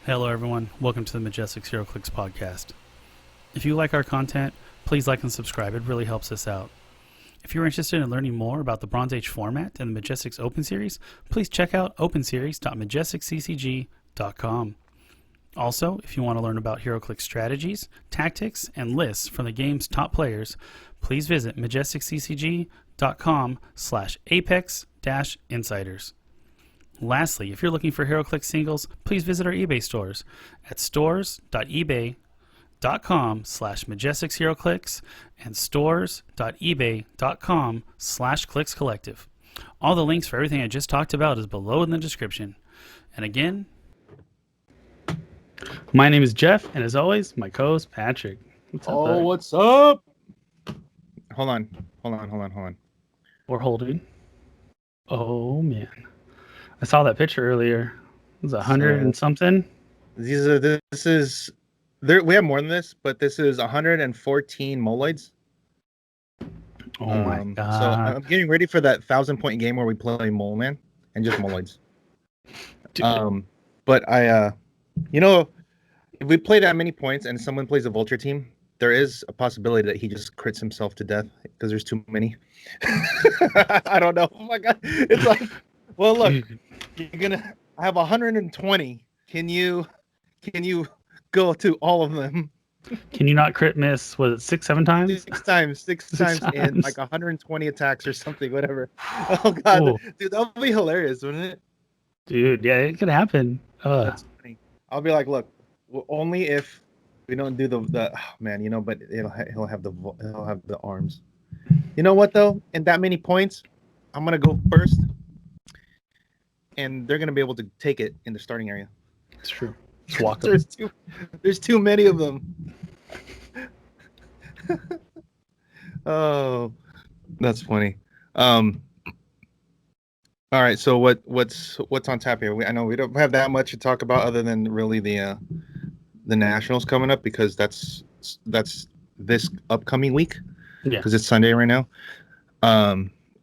Hello everyone, welcome to the Majestix Heroclix Podcast. If you like our content, please like and subscribe, it really helps us out. If you're interested in learning more about the Bronze Age format and the Majestix Open Series, please check out openseries.majestixccg.com. Also, if you want to learn about HeroClix strategies, tactics, and lists from the game's top players, please visit majestixccg.com/apex-insiders. Lastly, if you're looking for HeroClix singles, please visit our eBay stores at stores.ebay.com/MajestixHeroClix and stores.ebay.com/ClicksCollective. All the links for everything I just talked about is below in the description. And again, my name is Jeff, and as always, my co-host Patrick. What's up, buddy? What's up? Hold on. We're holding. Oh, man. I saw that picture earlier. It was 100 and something. We have more than this, but this is 114 moloids. Oh my god. So I'm getting ready for that 1,000-point game where we play Mole Man and just moloids. But if we play that many points and someone plays a vulture team, there is a possibility that he just crits himself to death because there's too many. I don't know. Oh my god. It's like, well, look, you're gonna have 120. Can you go to all of them? Can you not crit miss? Was it 6-7 times? Six times in like 120 attacks or something, whatever. Oh god, Ooh. Dude, that would be hilarious, wouldn't it? Dude, yeah, it could happen. That's funny. I'll be like, look, only if we don't do the but he'll have the arms. You know what though? In that many points, I'm gonna go first. And they're going to be able to take it in the starting area. It's true. Just walk there's too many of them. Oh, that's funny. All right. So what's on tap here? I know we don't have that much to talk about other than really the nationals coming up because that's this upcoming week. Yeah. Because it's Sunday right now.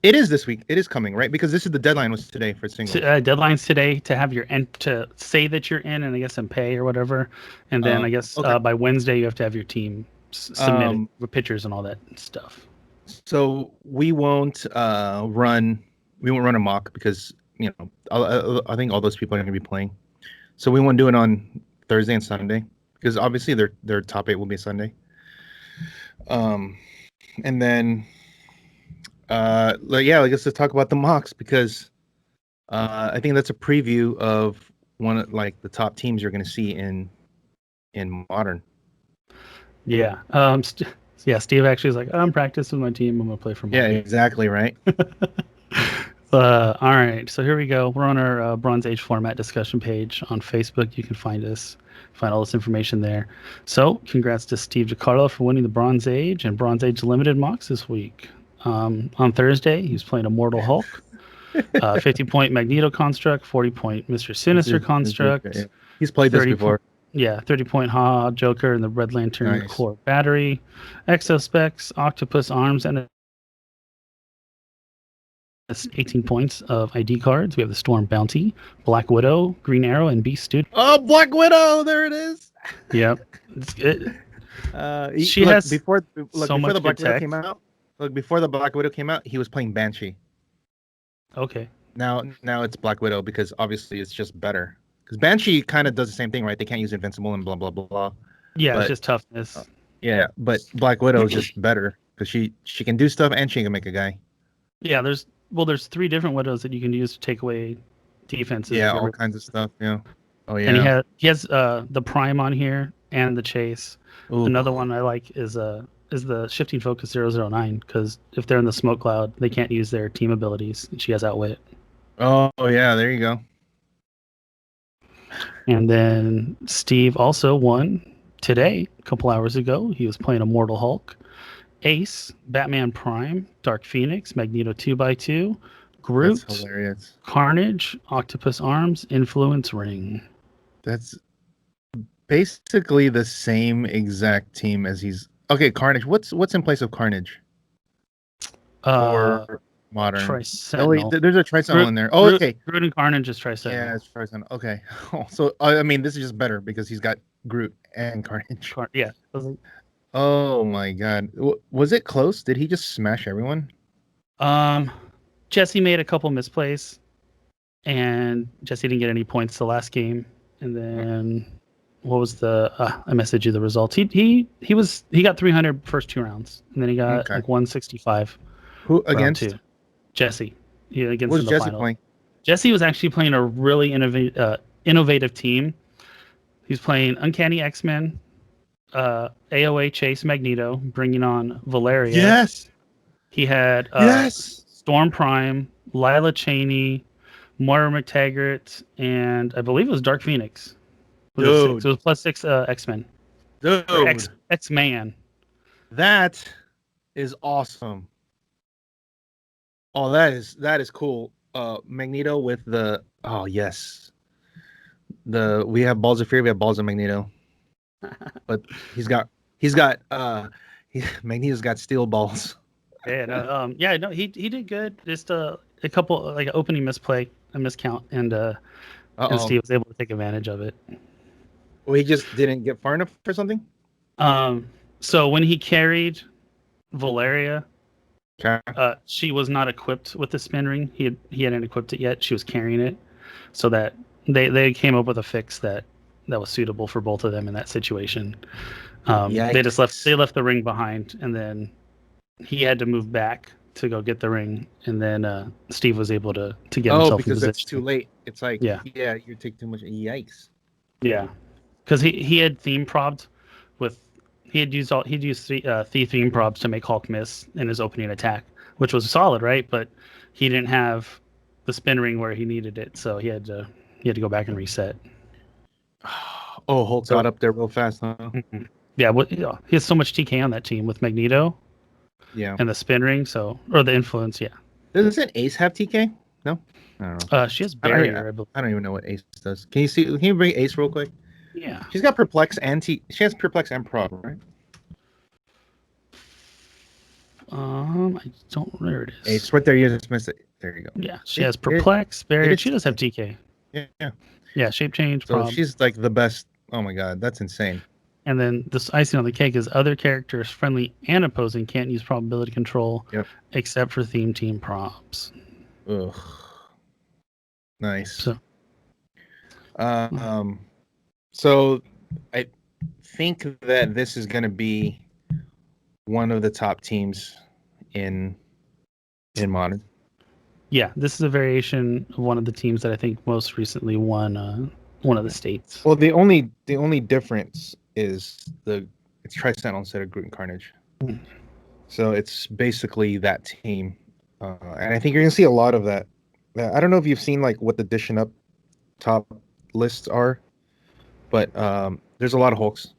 It is this week. It is coming, right? Because this is the deadline was today for singles. Deadline's today to have to say that you're in, and I guess and pay or whatever. And then I guess by Wednesday you have to have your team submitted with pictures and all that stuff. So we won't run a mock because I think all those people are going to be playing. So we won't do it on Thursday and Sunday because obviously their top 8 will be Sunday. And then. I guess let's talk about the mocks because I think that's a preview of one of the top teams you're going to see in Modern. Yeah. Steve actually is like, I'm practicing my team. I'm going to play for Modern. Yeah, exactly right. All right. So here we go. We're on our Bronze Age format discussion page on Facebook. You can find all this information there. So congrats to Steve DiCarlo for winning the Bronze Age and Bronze Age Limited mocks this week. On Thursday, he was playing Immortal Hulk, 50-point Magneto construct, 40-point Mr. Sinister construct. Yeah. He's played this before. 30-point Ha Joker and the Red Lantern core battery, Exospecs, Octopus arms, and 18 points of ID cards. We have the Storm Bounty, Black Widow, Green Arrow, and Beast Student. Oh, Black Widow! There it is. Yep, it's good. Before the Black Widow came out. Look, before the Black Widow came out, he was playing Banshee. Okay. Now it's Black Widow because obviously it's just better. Because Banshee kind of does the same thing, right? They can't use Invincible and blah, blah, blah, blah. Yeah, it's just toughness. But Black Widow is just better because she can do stuff and she can make a guy. Yeah, there's 3 different Widows that you can use to take away defenses. Yeah, all kinds of stuff, yeah. Oh, yeah. And he has the Prime on here and the Chase. Ooh. Another one I like is the Shifting Focus 009 because if they're in the smoke cloud, they can't use their team abilities. She has Outwit. Oh, yeah, there you go. And then Steve also won today, a couple hours ago. He was playing Immortal Hulk, Ace, Batman Prime, Dark Phoenix, Magneto 2x2, Groot, that's hilarious. Carnage, Octopus Arms, Influence Ring. That's basically the same exact team as he's... Okay, Carnage. What's in place of Carnage? Modern. Tri-Sentinel. There's a Tri-Sentinel in there. Oh, okay. Groot and Carnage is Tri-Sentinel. Yeah, it's Tri-Sentinel. Okay. So I mean, this is just better because he's got Groot and Carnage. Yeah. Oh my God. Was it close? Did he just smash everyone? Jesse made a couple misplays, and Jesse didn't get any points the last game. And then what was the? I messaged you the results. He got 300 first 2 rounds, and then he got like 165. Who against? 2. Jesse. Yeah, against what was the Jesse final. playing? Jesse was actually playing a really innovative team. He's playing Uncanny X-Men, AOA Chase Magneto, bringing on Valeria. Yes. He had Storm Prime, Lila Cheney, Moira McTaggart, and I believe it was Dark Phoenix. It was +6 X-Men. Dude. X-Man. That is awesome. Oh, that is cool. Magneto with the yes. We have Balls of Fear, we have Balls of Magneto. But Magneto's got steel balls. Yeah, he did good. Just a couple like opening misplay, a miscount, and Steve was able to take advantage of it. Well, he just didn't get far enough for something? So when he carried Valeria, okay. She was not equipped with the spin ring. He hadn't equipped it yet. She was carrying it, so that they came up with a fix that was suitable for both of them in that situation. They left the ring behind, and then he had to move back to go get the ring, and then Steve was able to get himself in because position. it's too late. It's like you take too much. Yikes. Yeah, because he had theme probbed with. He'd used 3 theme probs to make Hulk miss in his opening attack, which was solid, right? But he didn't have the spin ring where he needed it, so he had to go back and reset. Oh, Hulk got up there real fast, huh? Mm-hmm. Yeah, he has so much TK on that team with Magneto. Yeah, and the spin ring, or the influence. Yeah. Doesn't Ace have TK? No, I don't know. She has barrier. I don't even know what Ace does. Can you bring Ace real quick? Yeah. She's got perplex and she has perplex and prob, right? I don't. There it is. Ace right there. You just missed it. There you go. Yeah, she has perplex, barrier. She does have TK. Yeah. Shape change. So she's like the best. Oh my God, that's insane. And then this icing on the cake is other characters, friendly and opposing, can't use probability control except for theme team props. Ugh. Nice. So I think that this is going to be one of the top teams in Modern. Yeah, this is a variation of one of the teams that I think most recently won one of the states. Well, the only difference is it's Tri-Sentinel instead of Groot and Carnage. So it's basically that team. And I think you're going to see a lot of that. I don't know if you've seen like what the Dishing Up top lists are, but there's a lot of Hulks.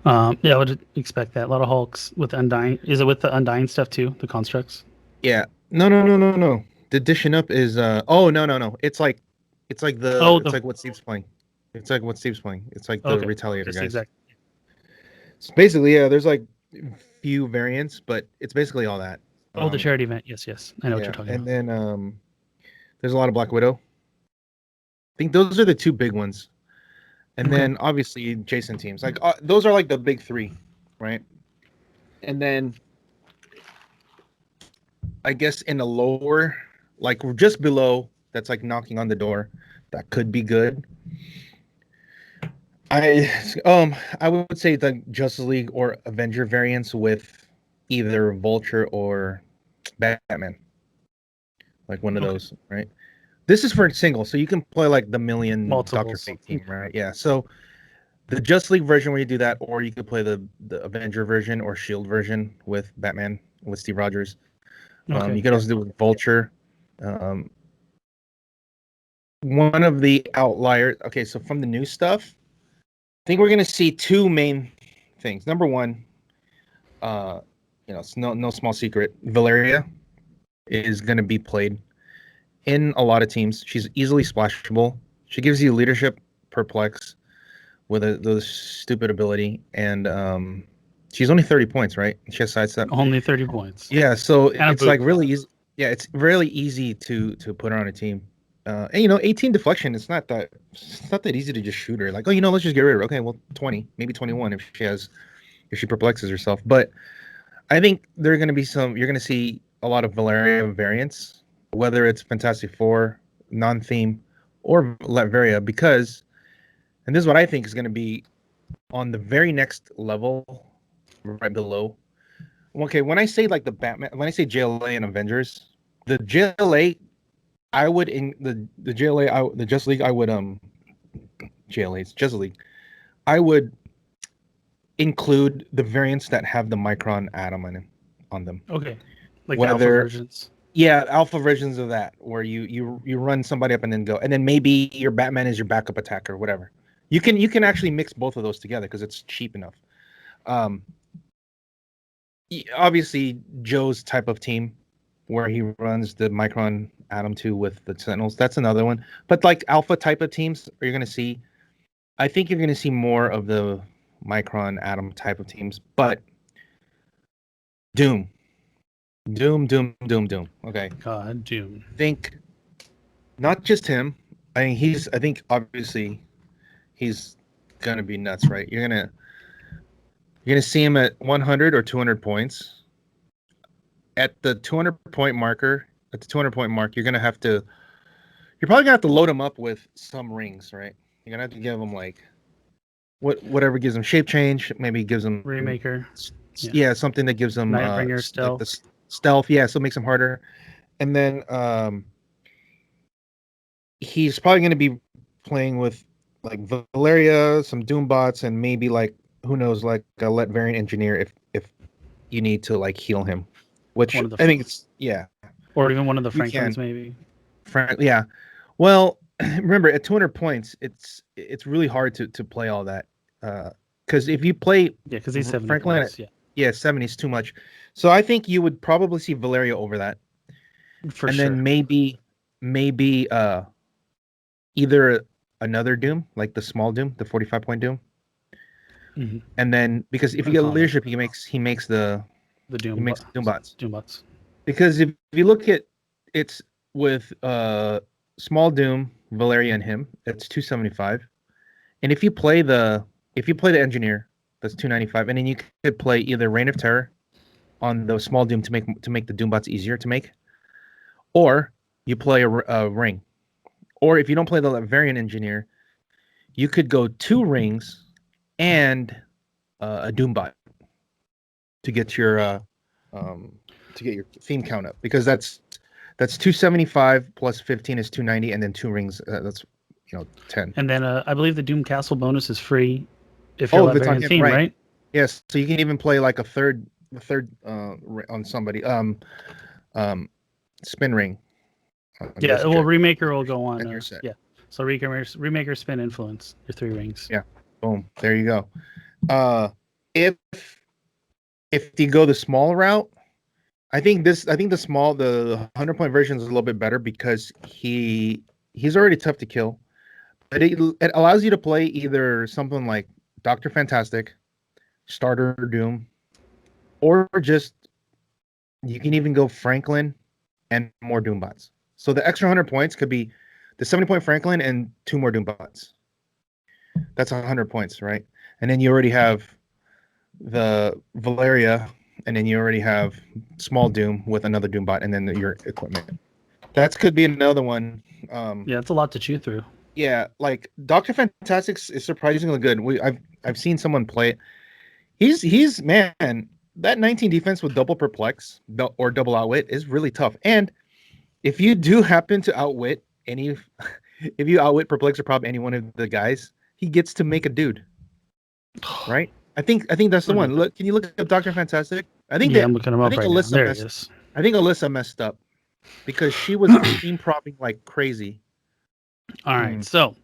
I would expect that. A lot of Hulks with Undying. Is it with the Undying stuff too? The constructs? Yeah. No. The Dishing Up is no. It's like what Steve's playing. It's like what Steve's playing. It's like the Retaliator guys. Exactly. So basically, there's like few variants, but it's basically all that. The charity event. Yes. I know what you're talking about. And then there's a lot of Black Widow. I think those are the 2 big ones. And then obviously Jason teams. Like those are like the big 3, right? And then I guess in the lower, like just below, that's like knocking on the door, that could be good. I would say the Justice League or Avenger variants with either Vulture or Batman, like one of those, right? This is for single, so you can play like the million Dr. Fate team, right? Yeah. So the Justice League version where you do that, or you could play the Avenger version or Shield version with Batman with Steve Rogers. You could also do it with Vulture. One of the outliers. Okay, so from the new stuff, I think we're going to see 2 main things. Number one, it's no small secret. Valeria is going to be played in a lot of teams. She's easily splashable. She gives you leadership, perplex, with those stupid ability, and she's only 30 points, right? She has sidestep. Only 30 points. Yeah, so it's like really easy. Yeah, it's really easy to put her on a team. And 18 deflection. It's not that easy to just shoot her. Like, let's just get rid of her. Okay, well, 20, maybe 21 if she perplexes herself. But I think there are going to be you're going to see a lot of Valeria variants, whether it's Fantastic Four, non-theme, or Latveria, because, and this is what I think is going to be on the very next level, right below. Okay, when I say like when I say JLA and Avengers, the JLA, I would in the JLA, the Justice League, I would JLA's Justice League, I would include the variants that have the Micron atom on them. Okay, like alpha versions. Yeah, alpha versions of that, where you run somebody up and then go, and then maybe your Batman is your backup attacker, whatever. You can actually mix both of those together because it's cheap enough. Obviously, Joe's type of team, where he runs the Micron Atom 2 with the Sentinels, that's another one. But like alpha type of teams, you're going to see, I think you're going to see more of the Micron Atom type of teams. But Doom. Okay. God, Doom. Think not just him. I think obviously he's going to be nuts, right? You're going to see him at 100 or 200 points. At the 200 point mark, you're probably gonna have to load him up with some rings, right? You're gonna have to give him like whatever gives him shape change, maybe gives him Remaker. Yeah, something that gives him Nightbringer stealth. Like stealth, yeah, so it makes him harder. And then he's probably gonna be playing with like Valeria, some Doom bots, and maybe like who knows, like a Let Variant Engineer if you need to like heal him. Which I think it's or even one of the Franklins maybe. Yeah, well, remember at 200 points, it's really hard to play all that because if you play because he's 70 Franklin, points, 70 is too much. So I think you would probably see Valeria over that, then maybe either another Doom like the small Doom, the 45 point Doom, and then because if you get leadership, he makes the Doom. He makes bots. Doom bots. Because if you look at it's with Small Doom, Valeria, and him, it's 275. And if you play the engineer, that's 295. And then you could play either Reign of Terror on the Small Doom to make the Doom bots easier to make, or you play a ring. Or if you don't play the variant engineer, you could go 2 rings and a Doom bot to get your theme count up, because that's 275 plus 15 is 290, and then 2 rings, that's 10. And then I believe the Doom Castle bonus is free if you're on theme, right? Yes, so you can even play like a third on somebody spin ring. Yeah, well, Remaker will go on your set. Yeah, so Remaker spin influence your 3 rings. Yeah, boom, there you go. If you go the small route, I think the 100-point version is a little bit better because he's already tough to kill, but it allows you to play either something like Dr. Fantastic, Starter Doom, or just you can even go Franklin and more Doom bots. So the extra 100 points could be the 70-point Franklin and 2 more Doom bots. That's 100 points, right? And then you already have the Valeria, and then you already have Small Doom with another Doom bot, and then your equipment. That could be another one. Yeah, it's a lot to chew through. Yeah, like Dr. Fantastic is surprisingly good. I've seen someone play it. He's man, that 19 defense with double perplex or double outwit is really tough. And if you do happen to outwit if you outwit perplex or prob any one of the guys, he gets to make a dude. Right? I think that's the one. Look, can you look up Dr. Fantastic? I'm looking him up right now. There he is. I think Alyssa messed up because she was team propping like crazy. All right, so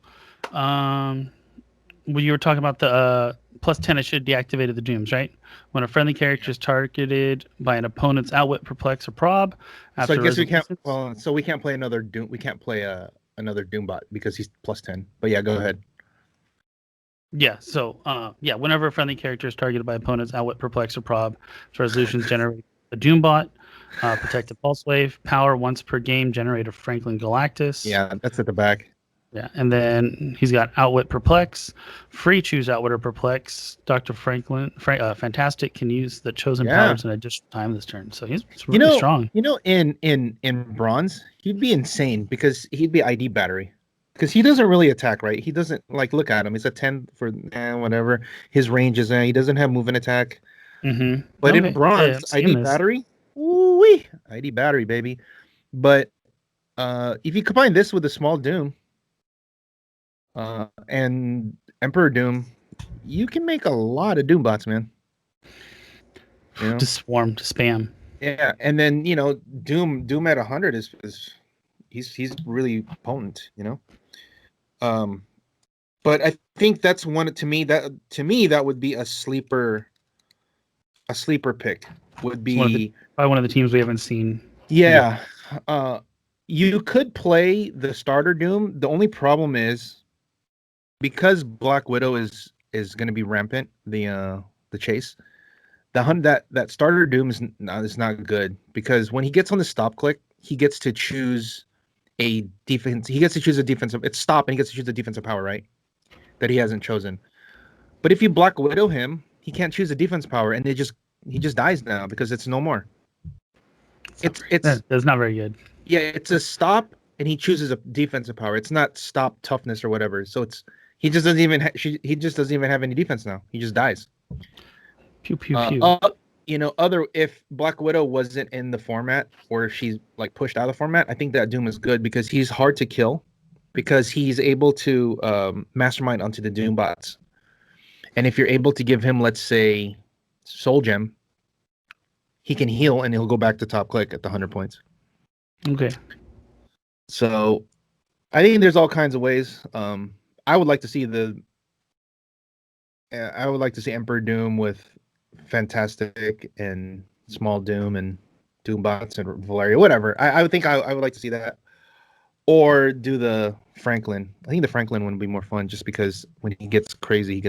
when you were talking about the plus 10, it should deactivate the Dooms, right? When a friendly character is targeted by an opponent's outwit, perplex, or prob. So I guess we can't. Well, so we can't play another Doom. We can't play another Doom bot because he's plus 10. But yeah, go ahead. Yeah, so whenever a friendly character is targeted by opponents, outwit, perplex, or prob, resolutions generate a Doom bot. Protective Pulse Wave, power once per game, generator Franklin Galactus. Yeah, that's at the back. Yeah, and then he's got Outwit Perplex, free choose Outwit or Perplex. Dr. Fantastic can use the chosen powers in additional time this turn, so he's really strong. In bronze, he'd be insane because he'd be ID battery. Because he doesn't really attack, right? He doesn't look at him. He's a 10 for whatever. His range is he doesn't have movement attack. Mm-hmm. But in bronze, ID battery, woo-wee, ID battery, baby. But if you combine this with a small Doom and Emperor Doom, you can make a lot of Doom bots, man. To swarm, to spam. Yeah, and then Doom at 100 is he's really potent, But I think that's one to me that would be a sleeper pick. Would be probably one of the teams we haven't seen. Yeah. You could play the starter Doom. The only problem is because Black Widow is going to be rampant, the chase. That starter Doom is not good because when he gets on the stop click, he gets to choose a defense. He gets to choose a defensive. It's stop, and he gets to choose a defensive power, right? That he hasn't chosen. But if you Black Widow him, he can't choose a defense power, and he just dies now because it's no more. That's not very good. Yeah, it's a stop, and he chooses a defensive power. It's not stop toughness or whatever. So he just doesn't even have any defense now. He just dies. Pew pew pew. If Black Widow wasn't in the format or she's pushed out of the format, I think that Doom is good because he's hard to kill because he's able to mastermind onto the Doom bots. And if you're able to give him, let's say, Soul Gem, he can heal and he'll go back to top click at the 100 points. Okay. So I think there's all kinds of ways. I would like to see Emperor Doom with Fantastic and Small Doom and Doombots and Valeria, whatever. I would like to see that. Or do the Franklin. I think the Franklin one would be more fun just because when he gets crazy,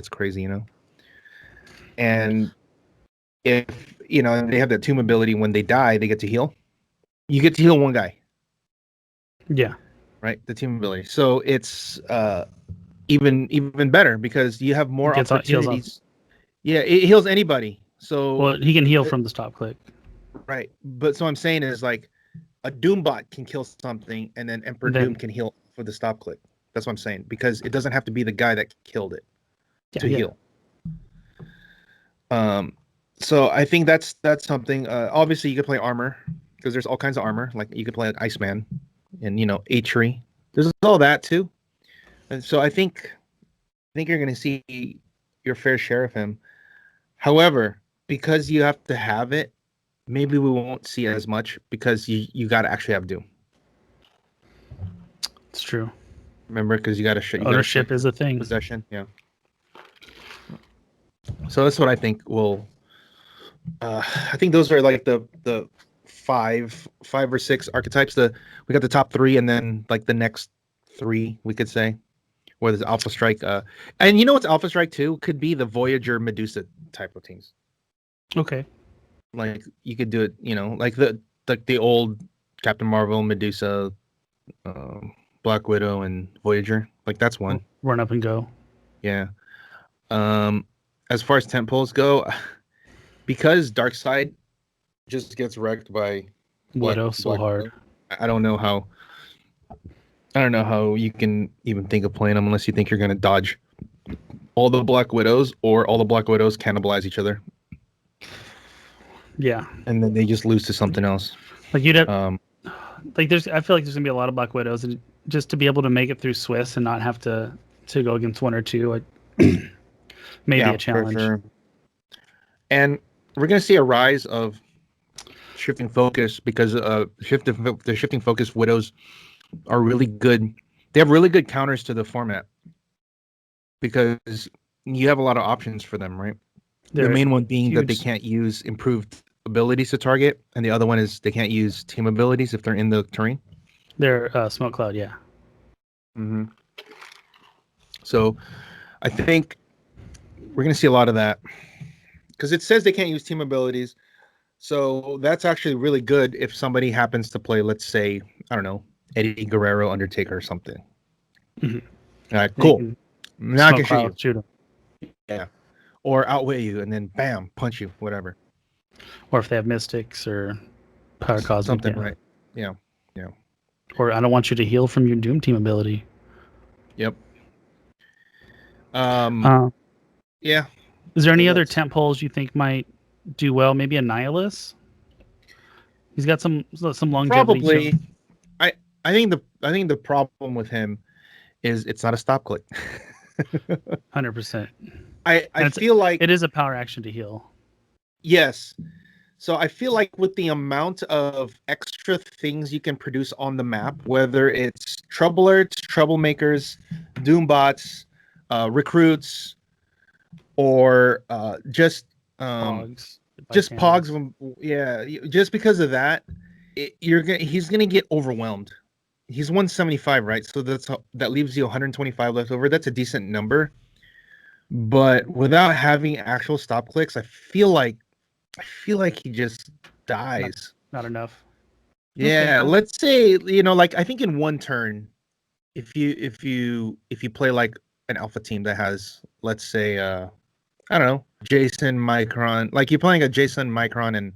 And if, they have that tomb ability, when they die, they get to heal. You get to heal one guy. Yeah. Right? The tomb ability. So it's even better because you have more opportunities. Yeah, it heals anybody. So he can heal from the stop click. Right. But so I'm saying is a Doombot can kill something and then Emperor Doom can heal for the stop click. That's what I'm saying. Because it doesn't have to be the guy that killed it to heal. So I think that's something. Obviously you could play armor because there's all kinds of armor. Like you could play an Iceman and A-Tree. There's all that too. And so I think you're gonna see your fair share of him. However, because you have to have it, maybe we won't see as much because you got to actually have Doom. It's true. Remember, because you got to ownership is a thing. Possession, yeah. So that's what I think will. I think those are the five or six archetypes. We got the top three, and then the next three we could say, where there's Alpha Strike. And what's Alpha Strike too? Could be the Voyager Medusa type of teams. Okay. You could do it, the old Captain Marvel, Medusa, Black Widow, and Voyager. That's one. Run up and go. Yeah. As far as tentpoles go, because Darkseid just gets wrecked by Widow so hard. I don't know how you can even think of playing them unless you think you're gonna dodge all the Black Widows or all the Black Widows cannibalize each other. Yeah. And then they just lose to something else. You'd have I feel like there's gonna be a lot of Black Widows, and just to be able to make it through Swiss and not have to go against one or two, maybe a challenge. Sure. And we're gonna see a rise of shifting focus because the shifting focus Widows are really good. They have really good counters to the format because you have a lot of options for them, right? The main one being that they can't use improved abilities to target, and the other one is they can't use team abilities if they're in the terrain. They're Smoke Cloud, yeah. Mm-hmm. So I think we're going to see a lot of that because it says they can't use team abilities. So that's actually really good if somebody happens to play, let's say, I don't know, Eddie Guerrero, Undertaker, or something. Cool. Now I can shoot you. Shoot him. Yeah. Or outweigh you and then bam, punch you, whatever. Or if they have Mystics or Power Cosmic. Something, right. Yeah. Or I don't want you to heal from your Doom Team ability. Yep. Yeah. Is there any other temp poles you think might do well? Maybe a Nihilus? He's got some longevity. Probably. Too. I think the problem with him is it's not a stop click. 100%. I feel like it is a power action to heal. Yes. So I feel like with the amount of extra things you can produce on the map, whether it's trouble alerts, troublemakers, doombots, recruits, or just Pogs. Just because of that, he's gonna get overwhelmed. He's 175, right? So that leaves you 125 left over. That's a decent number. But without having actual stop clicks, I feel like he just dies. Not enough. Yeah, okay. Let's say, like I think in one turn, if you play like an alpha team that has, let's say, I don't know, Jason, Micron, like you're playing a Jason, Micron, and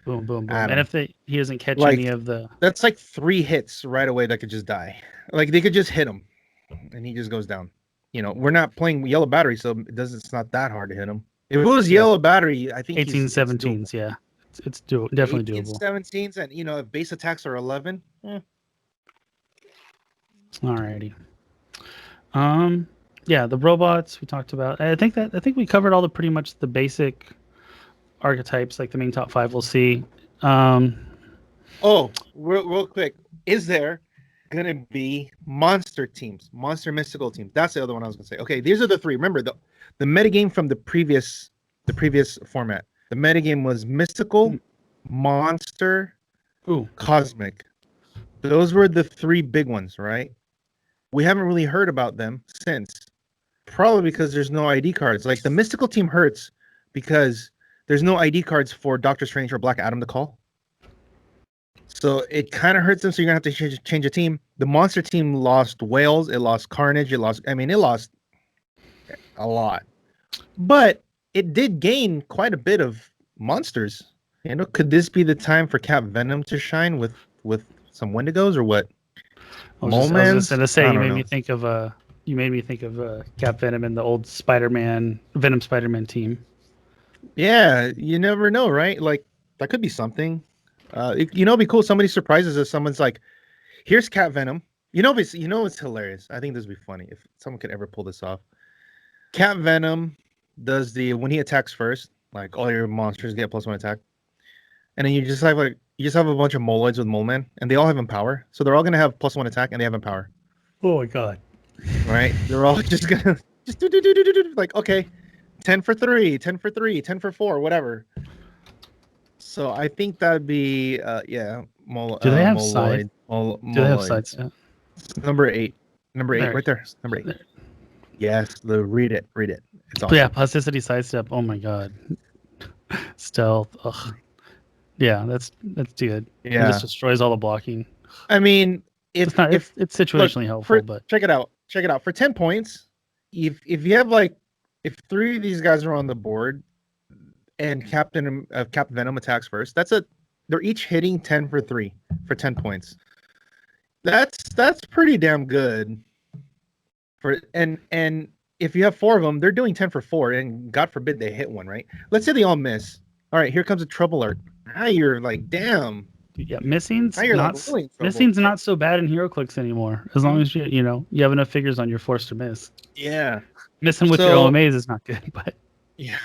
boom, boom, boom. And if he doesn't catch any of the, that's like 3 hits right away that could just die. Like they could just hit him, and he just goes down. We're not playing yellow battery, so it's not that hard to hit him. If it was yellow battery, I think 18, 17s, yeah. It's definitely doable. 17s, and if base attacks are 11. Alrighty. Yeah, the robots we talked about. I think we covered all pretty much the basic archetypes, like the main top 5 we'll see. Real quick, is there gonna be monster teams, monster mystical teams? That's the other one I was gonna say. Okay, these are the 3. Remember the metagame from the previous format. The metagame was mystical, monster, cosmic. Those were the 3 big ones, right? We haven't really heard about them since. Probably because there's no ID cards. Like the mystical team hurts because there's no ID cards for Doctor Strange or Black Adam to call. So it kind of hurts them. So you're gonna have to change a team. The monster team lost Whales. It lost Carnage. It lost a lot. But it did gain quite a bit of monsters. Could this be the time for Cap Venom to shine with some Wendigos or what? I was just gonna say you made me think of Cap Venom and the old Venom Spider-Man team. Yeah, you never know, right? Like that could be something. It'd be cool. Somebody surprises us. Someone's like, "Here's Cap Venom." It's hilarious. I think this would be funny if someone could ever pull this off. Cap Venom does when he attacks first, like all your monsters get +1 attack, and then you just have a bunch of moloids with Mole Man, and they all have Empower, so they're all gonna have +1 attack, and they have Empower. Oh my god! Right? They're all just gonna just do like, okay, 10 for 3, 10 for 3, 10 for 4, whatever. So I think that'd be Do they have sides? Do they have sides? Yeah. Number 8, right there. Number 8. There. Yes, read it. It's awesome. Yeah, plasticity sidestep. Oh my god, stealth. Ugh. Yeah, that's good. Yeah, it just destroys all the blocking. I mean, it's situationally helpful, but check it out. For 10 points, if you have if 3 of these guys are on the board, and Cap Venom attacks first, they're each hitting 10 for 3 for 10 points. That's pretty damn good. And if you have 4 of them, they're doing 10 for 4, and God forbid they hit one, right? Let's say they all miss. All right, here comes a trouble alert. Now you're like, damn. Yeah, missing's not so bad in HeroClix anymore. As long as you have enough figures on, you're forced to miss. Yeah, missing with your OMAs is not good, but yeah.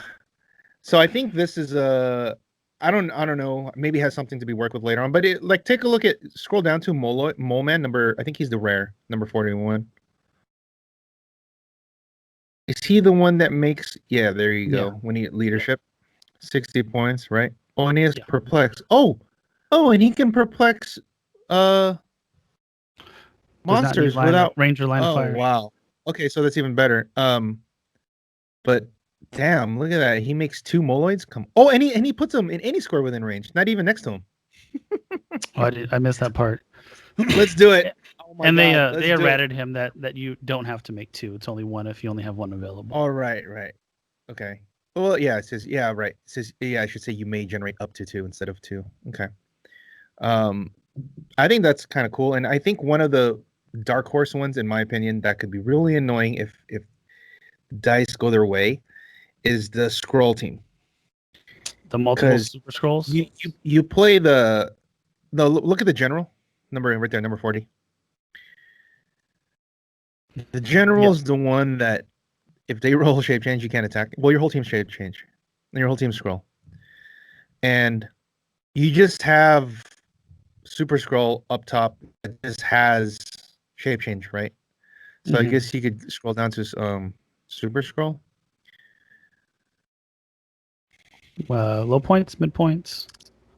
So I think this is I don't know. Maybe has something to be worked with later on. But take a look scroll down to Mole Man number. I think he's the rare number 41. Is he the one that makes? Yeah, there you go. Yeah. When he leadership, 60 points, right? Oh, and he has perplex. Oh, and he can perplex monsters without ranger line of fire. Oh wow. Okay, so that's even better. But Damn, look at that. He makes 2 Moloids. Oh, and he puts them in any square within range, not even next to him. Oh, I missed that part. Let's do it. Oh my and God, they errated him that you don't have to make 2. It's only 1 if you only have 1 available. All right. Okay. Well, yeah, it says right. It says I should say you may generate up to 2 instead of 2. Okay. I think that's kind of cool, and I think one of the dark horse ones, in my opinion, that could be really annoying if dice go their way, is the scroll team. The multiple super scrolls. You play the look at the general number right there, number 40. The general is the one that if they roll shape change, you can't attack. Well, your whole team's shape change, and your whole team scroll, and you just have super scroll up top that just has shape change, right? So I guess you could scroll down to super scroll. Low points, mid points.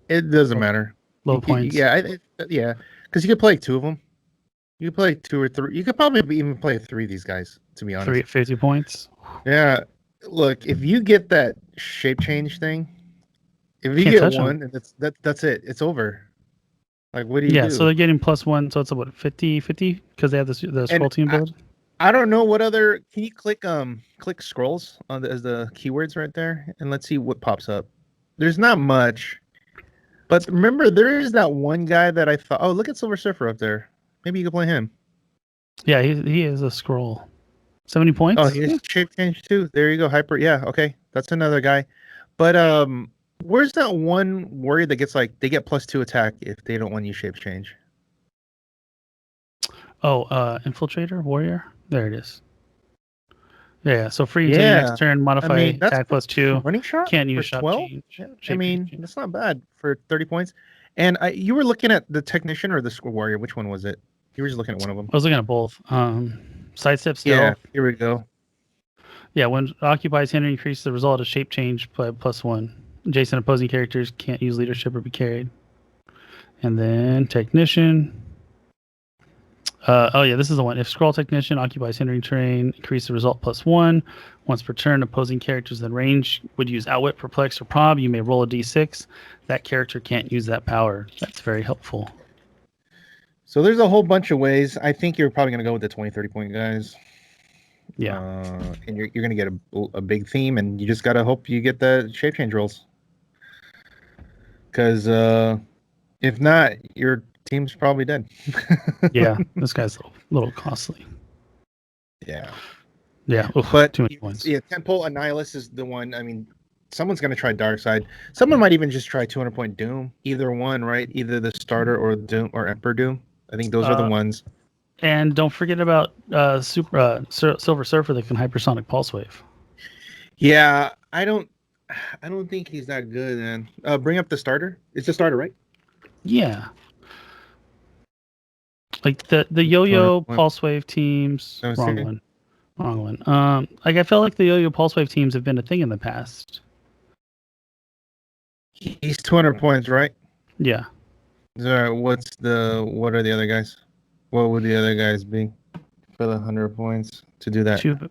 It doesn't matter. Low points. Yeah, because you could play 2 of them. You could play 2 or 3. You could probably even play 3 of these guys, to be honest. 3 at 50 points. Yeah. Look, if you get that shape change thing, if you get 1, and that's it. It's over. Like, what do you do? Yeah, so they're getting +1, so it's what 50/50 because they have the scroll team ability. I don't know what other. Can you click scrolls on as the keywords right there, and let's see what pops up. There's not much, but remember there is that one guy that I thought. Oh, look at Silver Surfer up there. Maybe you could play him. Yeah, he is a scroll. 70 points. Oh, he has shape change too. There you go, hyper. Yeah, okay, that's another guy. But where's that one warrior that gets they get +2 attack if they don't want you shape change? Oh, infiltrator warrior. There it is. Yeah, so free until your next turn. Modify attack +2. Running shot. Can't use shot 12? change. I mean, that's not bad for 30 points. And you were looking at the technician or the warrior. Which one was it? You were just looking at one of them. I was looking at both. Sidestep stealth. Yeah, here we go. Yeah, when occupies hindering, increase the result of shape change by +1. Adjacent opposing characters can't use leadership or be carried. And then technician. This is the one. If scroll technician occupies hindering terrain, increase the result +1. Once per turn, opposing characters in range would use outwit, perplex, or prob. You may roll a d6. That character can't use that power. That's very helpful. So there's a whole bunch of ways. I think you're probably going to go with the 20-30 point guys. Yeah. And you're going to get a big theme, and you just got to hope you get the shape change rolls. Because if not, your team's probably dead. Yeah, this guy's a little costly. Yeah. Yeah, but too many points. Yeah, Temple Annihilus is the one. I mean, someone's going to try Dark Side. Someone might even just try 200-point Doom. Either one, right? Either the starter or Doom or Emperor Doom. I think those are the ones. And don't forget about Silver Surfer that can hypersonic pulse wave. Yeah, I don't think he's that good, man. Bring up the starter. It's a starter, right? Yeah. Like the yo-yo pulse wave teams. Wrong one. I felt like the yo-yo pulse wave teams have been a thing in the past. He's 200 points, right? Yeah. What are the other guys? What would the other guys be for the 100 points to do that?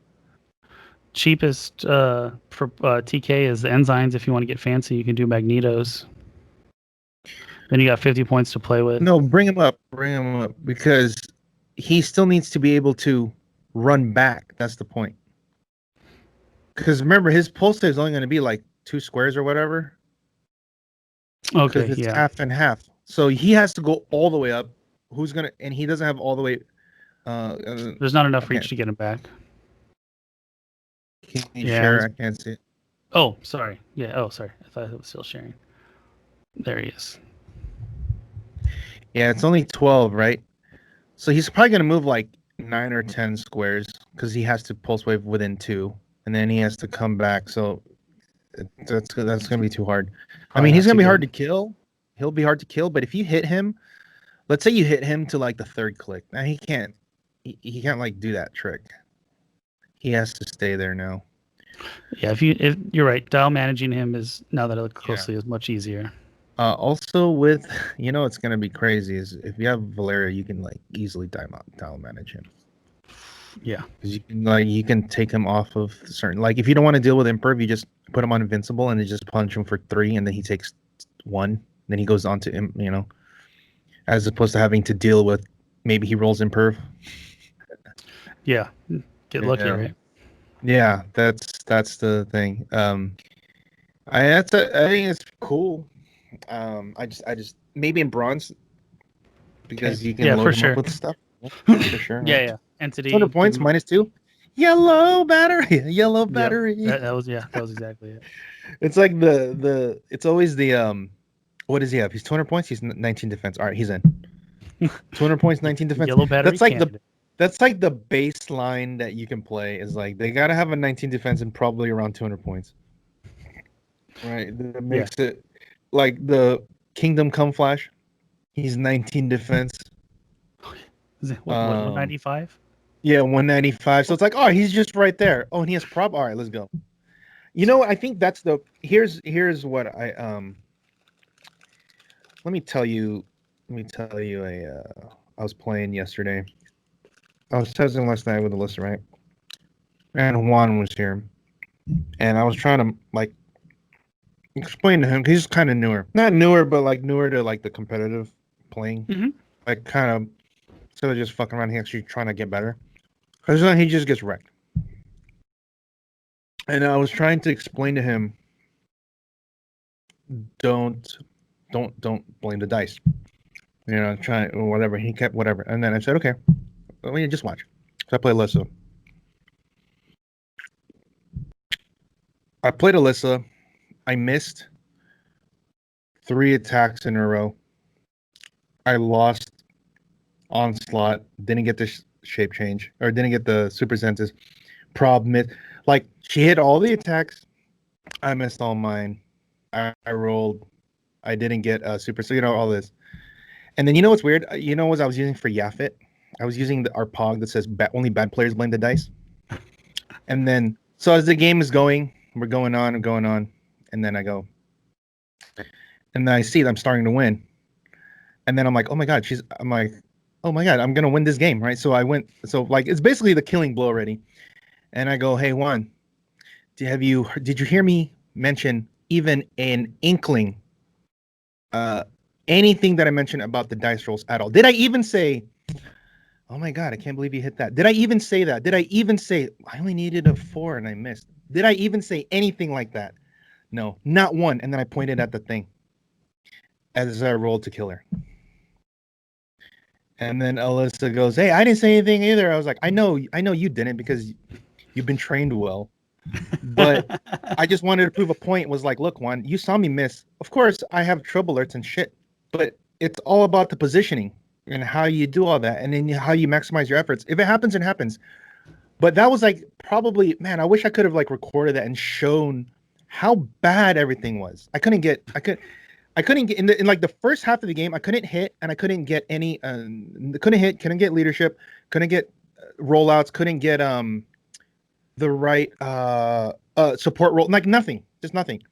Cheapest for TK is the enzymes. If you want to get fancy, you can do magnetos. Then you got 50 points to play with. No, bring him up. Because he still needs to be able to run back. That's the point. Because remember, his pulse save is only going to be like 2 squares or whatever. Okay, it's half and half. So he has to go all the way up. And he doesn't have all the way. There's not enough reach to get him back. Can you share? I can't see it. Oh, sorry. Yeah. Oh, sorry. I thought it was still sharing. There he is. Yeah, it's only 12, right? So he's probably going to move like 9 or 10 squares because he has to pulse wave within 2, and then he has to come back. So that's going to be too hard. I mean, he's going to be hard to kill. He'll be hard to kill, but if you hit him, let's say you hit him to like the 3rd click. Now he can't like do that trick. He has to stay there now. Yeah, if you're right, dial managing him is, now that I look closely, is much easier. Also with, it's going to be crazy is if you have Valeria, you can like easily dial manage him. Yeah. Because you can take him off of certain, like if you don't want to deal with imperv, you just put him on invincible and then just punch him for 3, and then he takes 1. Then he goes on to as opposed to having to deal with maybe he rolls imperv. Yeah. Get lucky, right? Yeah, that's the thing. I think it's cool. I just maybe in bronze because you can load him up with stuff. For sure. Yeah, yeah. Entity 200 points -2. Yellow battery. Yellow battery. Yep. That was exactly it. It's like it's always the what does he have? He's 200 points. He's 19 defense. All right, he's in. 200 points, 19 defense. Yellow battery. That's like the baseline that you can play is like they gotta have a 19 defense and probably around 200 points. Right. That makes it like the Kingdom Come Flash. He's 19 defense. Is it 195? Yeah, 195. So it's like, oh, he's just right there. Oh, and he has prop. All right, let's go. I think that's here's what I let me tell you I was playing yesterday. I was testing last night with Alyssa, right? And Juan was here. And I was trying to like explain to him, he's kind of newer. Not newer, but like newer to like the competitive playing. Mm-hmm. Like kind of instead of just fucking around, he actually trying to get better. Because then he just gets wrecked. And I was trying to explain to him, don't blame the dice. Try or whatever. He kept whatever. And then I said, okay, well, just watch. So I played Alyssa. I missed 3 attacks in a row. I lost Onslaught. Didn't get the shape change. Or didn't get the super senses. Like, she hit all the attacks. I missed all mine. I rolled. I didn't get a super, so all this. And then what's weird? What I was using for Yafit? I was using our POG that says only bad players blame the dice. And then, so as the game is going, we're going on and going on. And then I go, and then I see that I'm starting to win. And then I'm like, oh my God, I'm like, oh my God, I'm going to win this game, right? So it's basically the killing blow already. And I go, hey, Juan, did you hear me mention even an inkling, anything that I mentioned about the dice rolls at all? Did I even say, oh my God, I can't believe you hit that? Did I even say that? Did I even say, I only needed a 4 and I missed? Did I even say anything like that? No, not one. And then I pointed at the thing as I rolled to kill her. And then Alyssa goes, hey, I didn't say anything either. I was like, I know you didn't because you've been trained well. But I just wanted to prove a point. Was like, look, Juan, you saw me miss. Of course, I have trouble alerts and shit. But it's all about the positioning and how you do all that. And then how you maximize your efforts. If it happens, it happens. But that was like probably, man, I wish I could have like recorded that and shown how bad everything was. I couldn't get in like the first half of the game. I couldn't hit, and I couldn't get any. Couldn't get leadership. Couldn't get rollouts. Couldn't get the right support role. Like nothing, just nothing.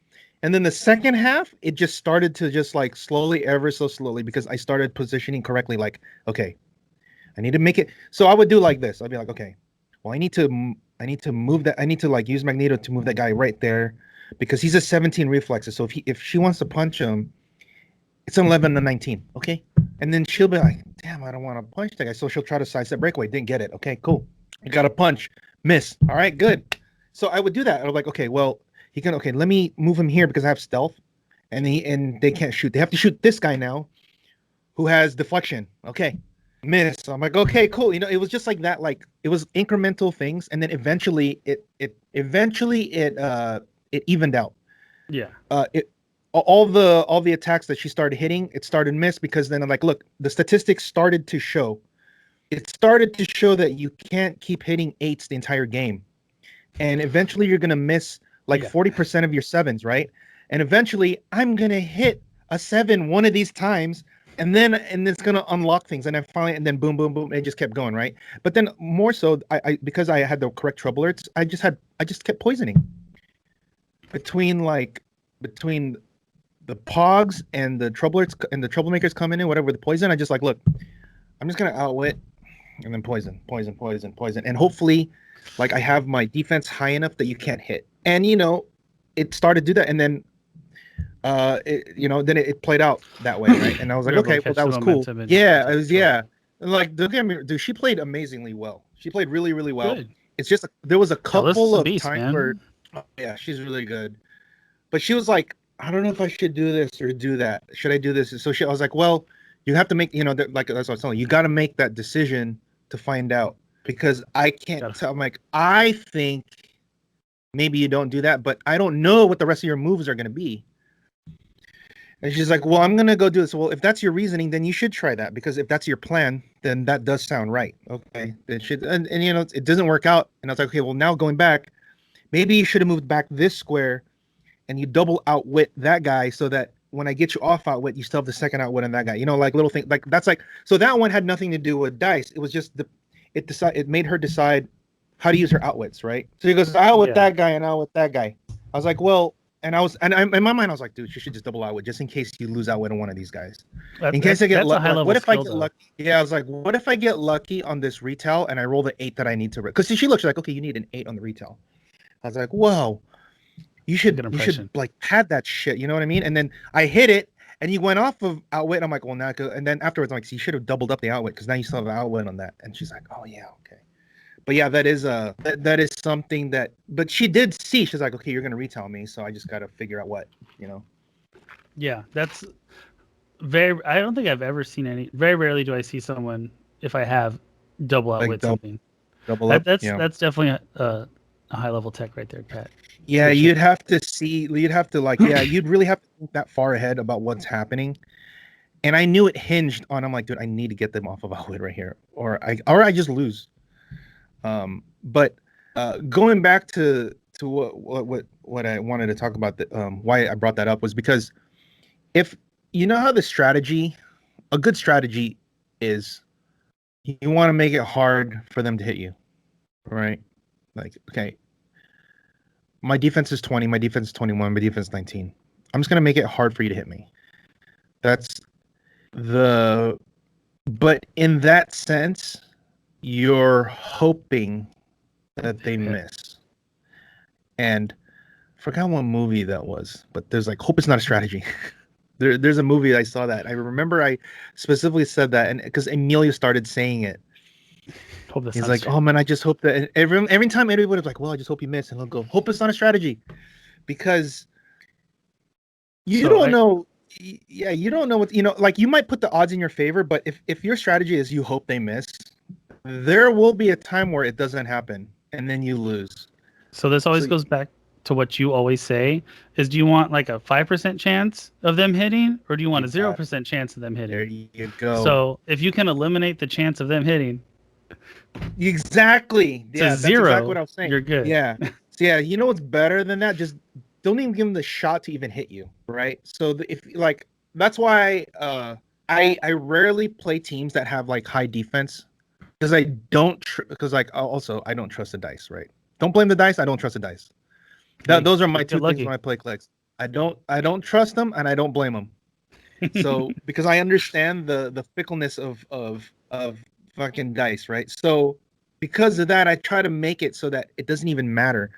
And then the second half, it just started to just like slowly, ever so slowly, because I started positioning correctly. Like, okay, I need to make it. So I would do like this. I'd be like, okay, well, I need to move that. I need to like use Magneto to move that guy right there, because he's a 17 reflexes. So if she wants to punch him, it's an 11 to 19. Okay. And then she'll be like, damn, I don't want to punch that guy. So she'll try to sidestep breakaway. Didn't get it. Okay, cool. You got to punch. Miss. All right, good. So I would do that. I was like, okay, well, let me move him here because I have stealth. And they can't shoot. They have to shoot this guy now who has deflection. Okay. Miss. So I'm like, okay, cool. It was just like that. Like it was incremental things. And then eventually it evened out. Yeah. All the attacks that she started hitting, it started miss, because then I'm like, look, the statistics started to show. It started to show that you can't keep hitting 8s the entire game. And eventually you're going to miss like 40% of your 7s, right? And eventually I'm going to hit a 7 one of these times, and it's going to unlock things. And then boom, boom, boom. It just kept going, right? But then more so, I because I had the correct trouble alerts, I just kept poisoning. Between the pogs and the trouble alerts and the troublemakers coming in, whatever the poison, I just like, look, I'm just going to outwit. and then poison, and hopefully, like I have my defense high enough that you can't hit. And it started to do that, and then then it played out that way, right? And I was like, okay, well that was cool. Yeah, it was Like, don't get me, dude, she played amazingly well. She played really, really well. Good. It's just there was a couple of beast, times man. where, yeah, she's really good, but she was like, I don't know if I should do this or do that. Should I do this? So I was like, well, you have to make, like that's what I was telling you. You got to make that decision to find out, because I can't tell. I'm like, I think maybe you don't do that, but I don't know what the rest of your moves are going to be. And she's like, well, I'm going to go do this. Well, if that's your reasoning, then you should try that, because if that's your plan, then that does sound right. Okay. It should, and it doesn't work out. And I was like, okay, well, now going back, maybe you should have moved back this square and you double outwit that guy, so that when I get you off outwit, you still have the second outwit on that guy. Like little thing, like that's like, so that one had nothing to do with dice. It was just it made her decide how to use her outwits, right? So he goes, outwit that guy and outwit that guy. I was like, well, and in my mind, I was like, dude, you should just double outwit just in case you lose outwit on one of these guys. In case I get lucky. Like, what if I get lucky? Yeah, I was like, what if I get lucky on this retail and I roll the 8 that I need to? Because she looks like, okay, you need an 8 on the retail. I was like, whoa. You should like pad that shit, you know what I mean? And then I hit it, and you went off of outwit. And I'm like, well, now, and then afterwards, I'm like, so you should have doubled up the outwit, because now you still have outwit on that. And she's like, oh yeah, okay. But yeah, that is that is something that. But she did see. She's like, okay, you're gonna retell me, so I just got to figure out what, Yeah, that's very. I don't think I've ever seen any. Very rarely do I see someone, if I have, double outwit something. Double up. That's definitely a high level tech right there, Pat. Yeah, you'd have to you'd really have to think that far ahead about what's happening. And I knew it hinged on, I'm like, dude, I need to get them off of outwit right here, or I just lose. But going back to what I wanted to talk about, why I brought that up was because if you know how a good strategy is, you want to make it hard for them to hit you, right? Like, okay, my defense is 20, my defense is 21, my defense is 19. I'm just going to make it hard for you to hit me. But in that sense, you're hoping that they miss. And I forgot what movie that was, but there's like, hope is not a strategy. There's a movie I saw that. I remember I specifically said that, and because Emilio started saying it. He's like, oh man, I just hope that every time everybody's like, well, I just hope you miss, and he'll go, hope it's not a strategy, because you don't know. Yeah, you don't know what, like you might put the odds in your favor, but if your strategy is you hope they miss, there will be a time where it doesn't happen, and then you lose. So this always goes back to what you always say is, do you want like a 5% chance of them hitting, or do you want a 0% chance of them hitting? There you go. So if you can eliminate the chance of them hitting, exactly. Yeah, that's 0, exactly what I was saying. You're good. Yeah. So yeah, you know what's better than that? Just don't even give them the shot to even hit you, right? So that's why I rarely play teams that have like high defense, because I don't I don't trust the dice, right? Don't blame the dice. I don't trust the dice. Those are my two things when I play clicks. I don't trust them, and I don't blame them. So because I understand the fickleness of fucking dice, right? So because of that, I try to make it so that it doesn't even matter.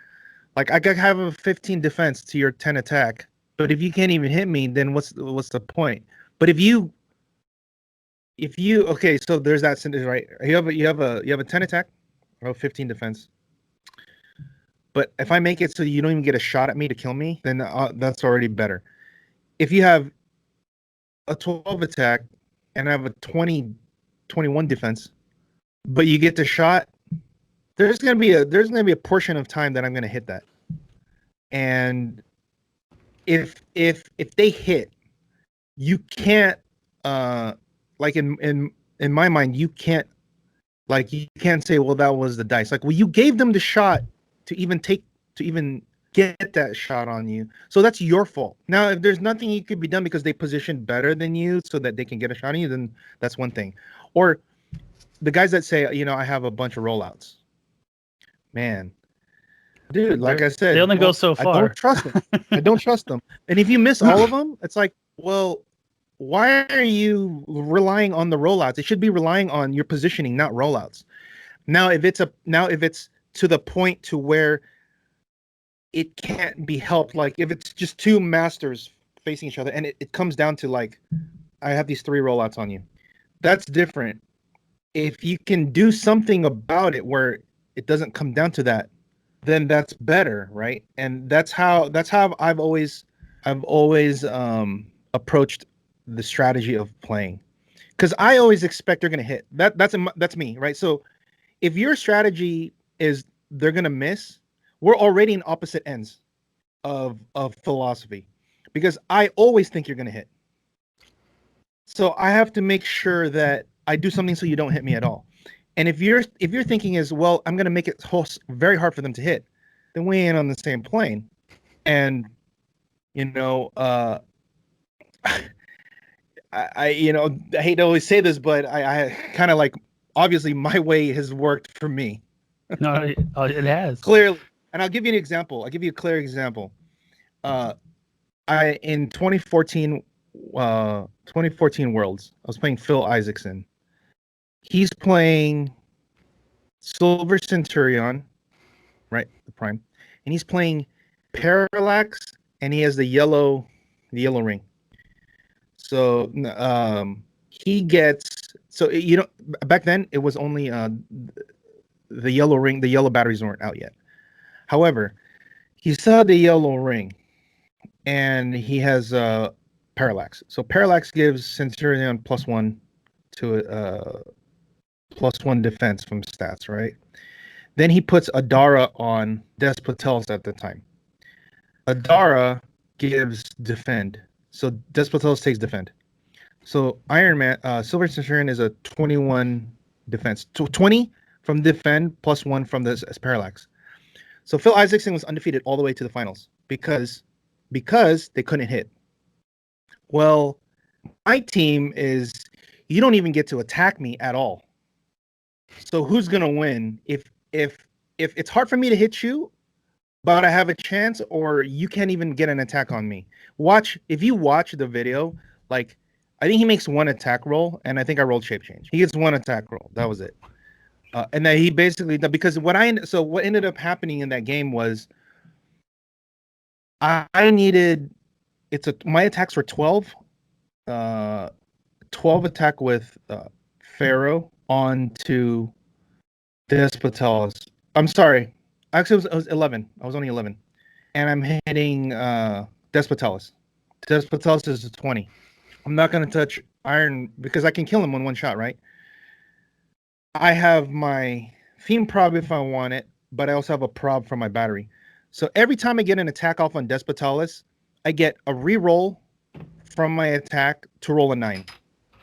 Like I could have a 15 defense to your 10 attack, but if you can't even hit me, then what's the point? But if you okay, so there's that sentence, right? You have a 10 attack or a 15 defense. But if I make it so you don't even get a shot at me to kill me, then that's already better. If you have a 12 attack and I have a 21 defense, but you get the shot, there's gonna be a portion of time that I'm gonna hit that. And if they hit, you can't like in my mind, you can't say, well, that was the dice. Like, well, you gave them the shot to even get that shot on you, so that's your fault. Now, if there's nothing you could be done because they positioned better than you so that they can get a shot on you, then that's one thing. Or the guys that say, I have a bunch of rollouts. Man, dude, like I said, they only go so far. I don't trust them. I don't trust them. And if you miss all of them, it's like, well, why are you relying on the rollouts? It should be relying on your positioning, not rollouts. Now, if it's to the point to where it can't be helped, like if it's just two masters facing each other, and it comes down to like, I have these 3 rollouts on you. That's different. If you can do something about it where it doesn't come down to that, then that's better, right? And that's how I've always approached the strategy of playing, because I always expect they're gonna hit. That's me, right? So if your strategy is they're gonna miss, we're already in opposite ends of philosophy, because I always think you're gonna hit. So I have to make sure that I do something so you don't hit me at all. And if your thinking is, well, I'm gonna make it very hard for them to hit, then we ain't on the same plane. And I hate to always say this, but I kind of like, obviously my way has worked for me. No, it has. Clearly. And I'll give you an example. I'll give you a clear example. In 2014 Worlds, I was playing Phil Isaacson. He's playing Silver Centurion, right? The Prime. And he's playing Parallax, and he has the yellow ring. So he gets, back then it was only the yellow ring, the yellow batteries weren't out yet. However, he saw the yellow ring, and he has Parallax. So Parallax gives Centurion +1 to +1 defense from stats, right? Then he puts Adara on Despotelis at the time. Adara gives defend. So Despotelis takes defend. So Iron Man, Silver Centurion is a 21 defense. 20 from defend +1 from this Parallax. So Phil Isaacson was undefeated all the way to the finals because they couldn't hit. Well, my team is, you don't even get to attack me at all. So who's gonna win if it's hard for me to hit you, but I have a chance, or you can't even get an attack on me? If you watch the video, like, I think he makes 1 attack roll, and I think I rolled shape change. He gets 1 attack roll. That was it. And then he basically, because what ended up happening in that game was my attacks were 12 attack with Pharaoh onto Despotelis. I'm sorry. Actually, it was 11. I was only 11. And I'm hitting Despotelis. Despotelis is a 20. I'm not going to touch Iron because I can kill him in 1 shot, right? I have my theme prob if I want it, but I also have a prob from my battery. So every time I get an attack off on Despotelis, I get a reroll from my attack to roll a 9.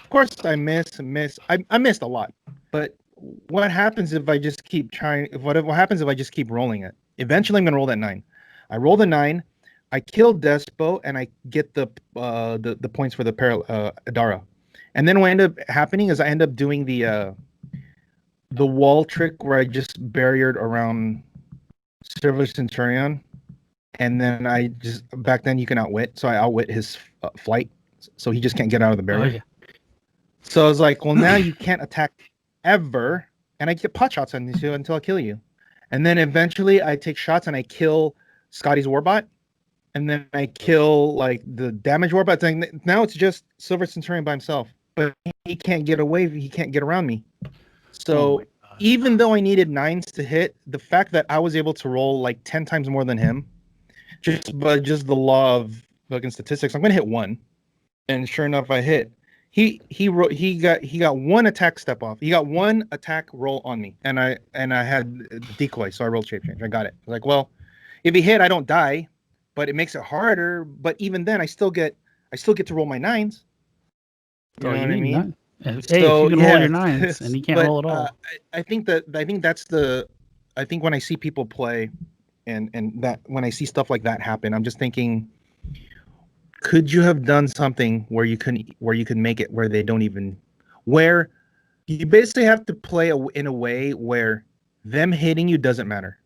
Of course, I miss. I missed a lot. But what happens if I just keep trying? What happens if I just keep rolling it? Eventually, I'm going to roll that 9. I roll the 9. I kill Despo, and I get the points for the Adara. And then what ended up happening is I end up doing the wall trick where I just barriered around Silver Centurion, and then back then you can outwit, so I outwit his flight, so he just can't get out of the barrier. Oh, yeah. So I was like, well, now you can't attack ever, and I get pot shots on you until I kill you. And then eventually I take shots and I kill Scotty's Warbot, and then I kill like the damage Warbot thing. Now it's just Silver Centurion by himself, but he can't get away. He can't get around me. So even though I needed 9s to hit, the fact that I was able to roll like 10 times more than him, just the law of fucking statistics, I'm gonna hit 1, and sure enough, I hit. He got 1 attack step off. He got 1 attack roll on me, and I had decoy, so I rolled shape change. I got it. I was like, well, if he hit, I don't die, but it makes it harder. But even then, I still get to roll my 9s. You know what I mean? Hey, so, if you can roll your 9s and he can't roll at all. I think when I see people play, and that when I see stuff like that happen, I'm just thinking, could you have done something where you can make it where they don't even, where you basically have to play in a way where them hitting you doesn't matter.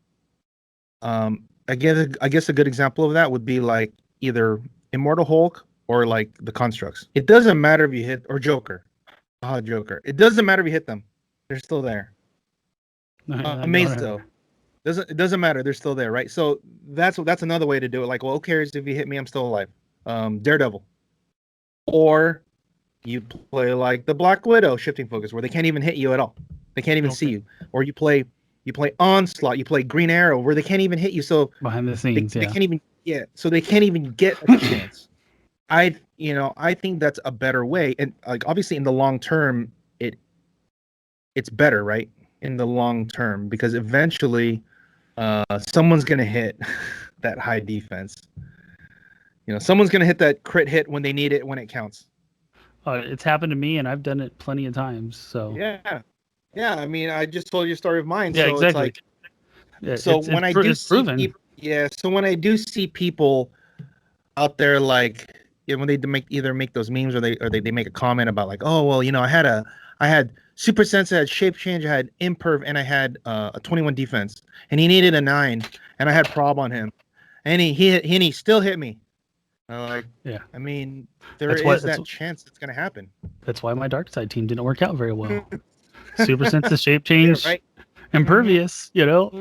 I guess a good example of that would be like either Immortal Hulk or like the constructs. It doesn't matter if you hit or Joker. Joker. It doesn't matter if you hit them. They're still there. Amazed though. It doesn't matter. They're still there, right? So that's another way to do it. Like, well, who cares if you hit me? I'm still alive. Daredevil. Or you play like the Black Widow shifting focus, where they can't even hit you at all. They can't even see you. Or you play Onslaught. You play Green Arrow, where they can't even hit you. So behind the scenes, they can't even So they can't even get a chance. I think that's a better way, and like obviously in the long term, it's better, right? In the long term, because eventually, someone's gonna hit that high defense. Someone's gonna hit that crit hit when they need it, when it counts. It's happened to me, and I've done it plenty of times. So yeah. I mean, I just told you a story of mine. Yeah, so exactly. It's like, when I do see people, so when I do see people out there, like when they make those memes, or they make a comment about like, oh well, I had Super Sense, I had Shape Change, I had Imperv, and I had a 21 defense, and he needed a 9, and I had prob on him, and he still hit me. Like, yeah, I mean, that's that chance it's gonna happen. That's why my Dark Side team didn't work out very well. Super Sense, Shape Change, right? Impervious, Hope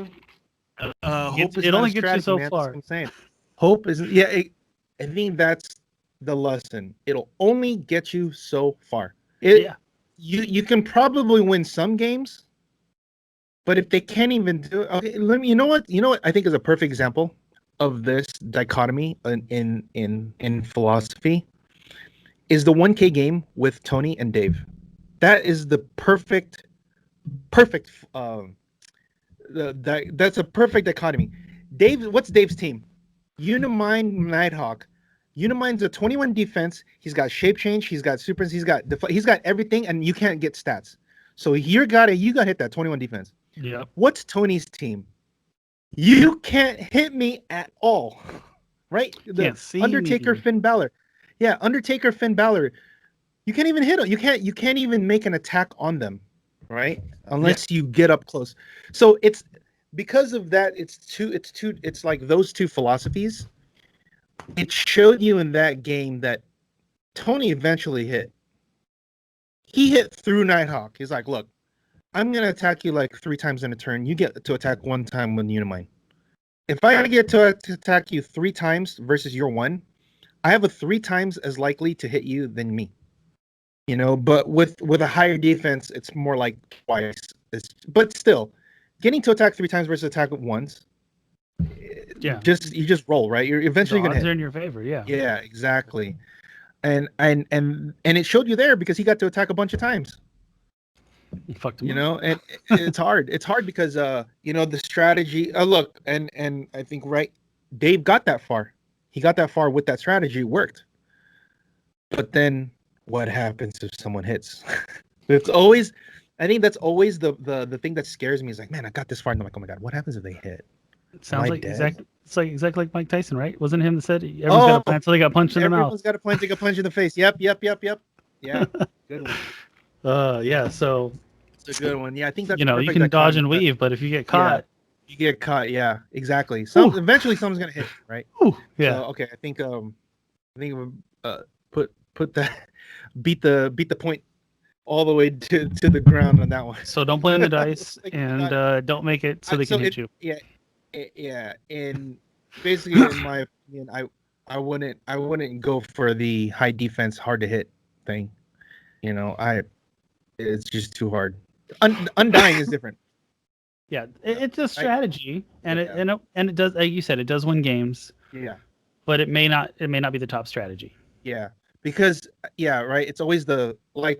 it only gets you so far. I'm saying. Hope isn't. Yeah, I think that's the lesson. It'll only get you so far. You can probably win some games, but if they can't even do it, okay, you know what I think is a perfect example of this dichotomy in philosophy is the 1K game with Tony and Dave. That is the perfect. That's a perfect dichotomy. What's Dave's team? Unimind, Nighthawk. Unimind's a 21 defense. He's got Shape Change. He's got Supers. He's got everything, and you can't get stats. So you got to hit that 21 defense. Yeah. What's Tony's team? You can't hit me at all, right? Undertaker, Finn Balor. Yeah, Undertaker, Finn Balor. You can't even hit them. You can't even make an attack on them, right? Unless you get up close. So it's because of that. It's like those two philosophies. It showed you in that game that Tony eventually hit. He hit through Nighthawk. He's like, look, I'm going to attack you like 3 times in a turn. You get to attack 1 time with Unimind. If I get to attack you 3 times versus your 1, I have a 3 times as likely to hit you than me. But with a higher defense, it's more like twice. But still, getting to attack 3 times versus attack once, you just roll, right? You're eventually going to hit. They're in your favor, yeah. Yeah, exactly. And it showed you there because he got to attack a bunch of times. You fucked him up. And it's hard. It's hard because the strategy. Look, and I think Dave got that far. He got that far with that strategy. It worked. But then what happens if someone hits? I think that's always the thing that scares me. Is like, man, I got this far, and I'm like, oh my god, what happens if they hit? It sounds like exactly like Mike Tyson, right? Wasn't it him that said everyone's got a plan until they got punched in the mouth? Everyone's got a plan to get punched in the face. Yep. Yeah, good one. Yeah. So it's a good one. Yeah, I think that's you can dodge and weave, but if you get caught, you get caught. Yeah, exactly. Eventually someone's gonna hit, right? Yeah. So, okay, I think put that beat the point all the way to the ground on that one. So don't play on the dice and don't make it so they can hit you. Yeah. And basically, in my opinion, I wouldn't go for the high defense, hard to hit thing. It's just too hard. Undying is different. Yeah, it's a strategy, and it does, like you said, it does win games. Yeah, but it may not be the top strategy. Yeah, because right. It's always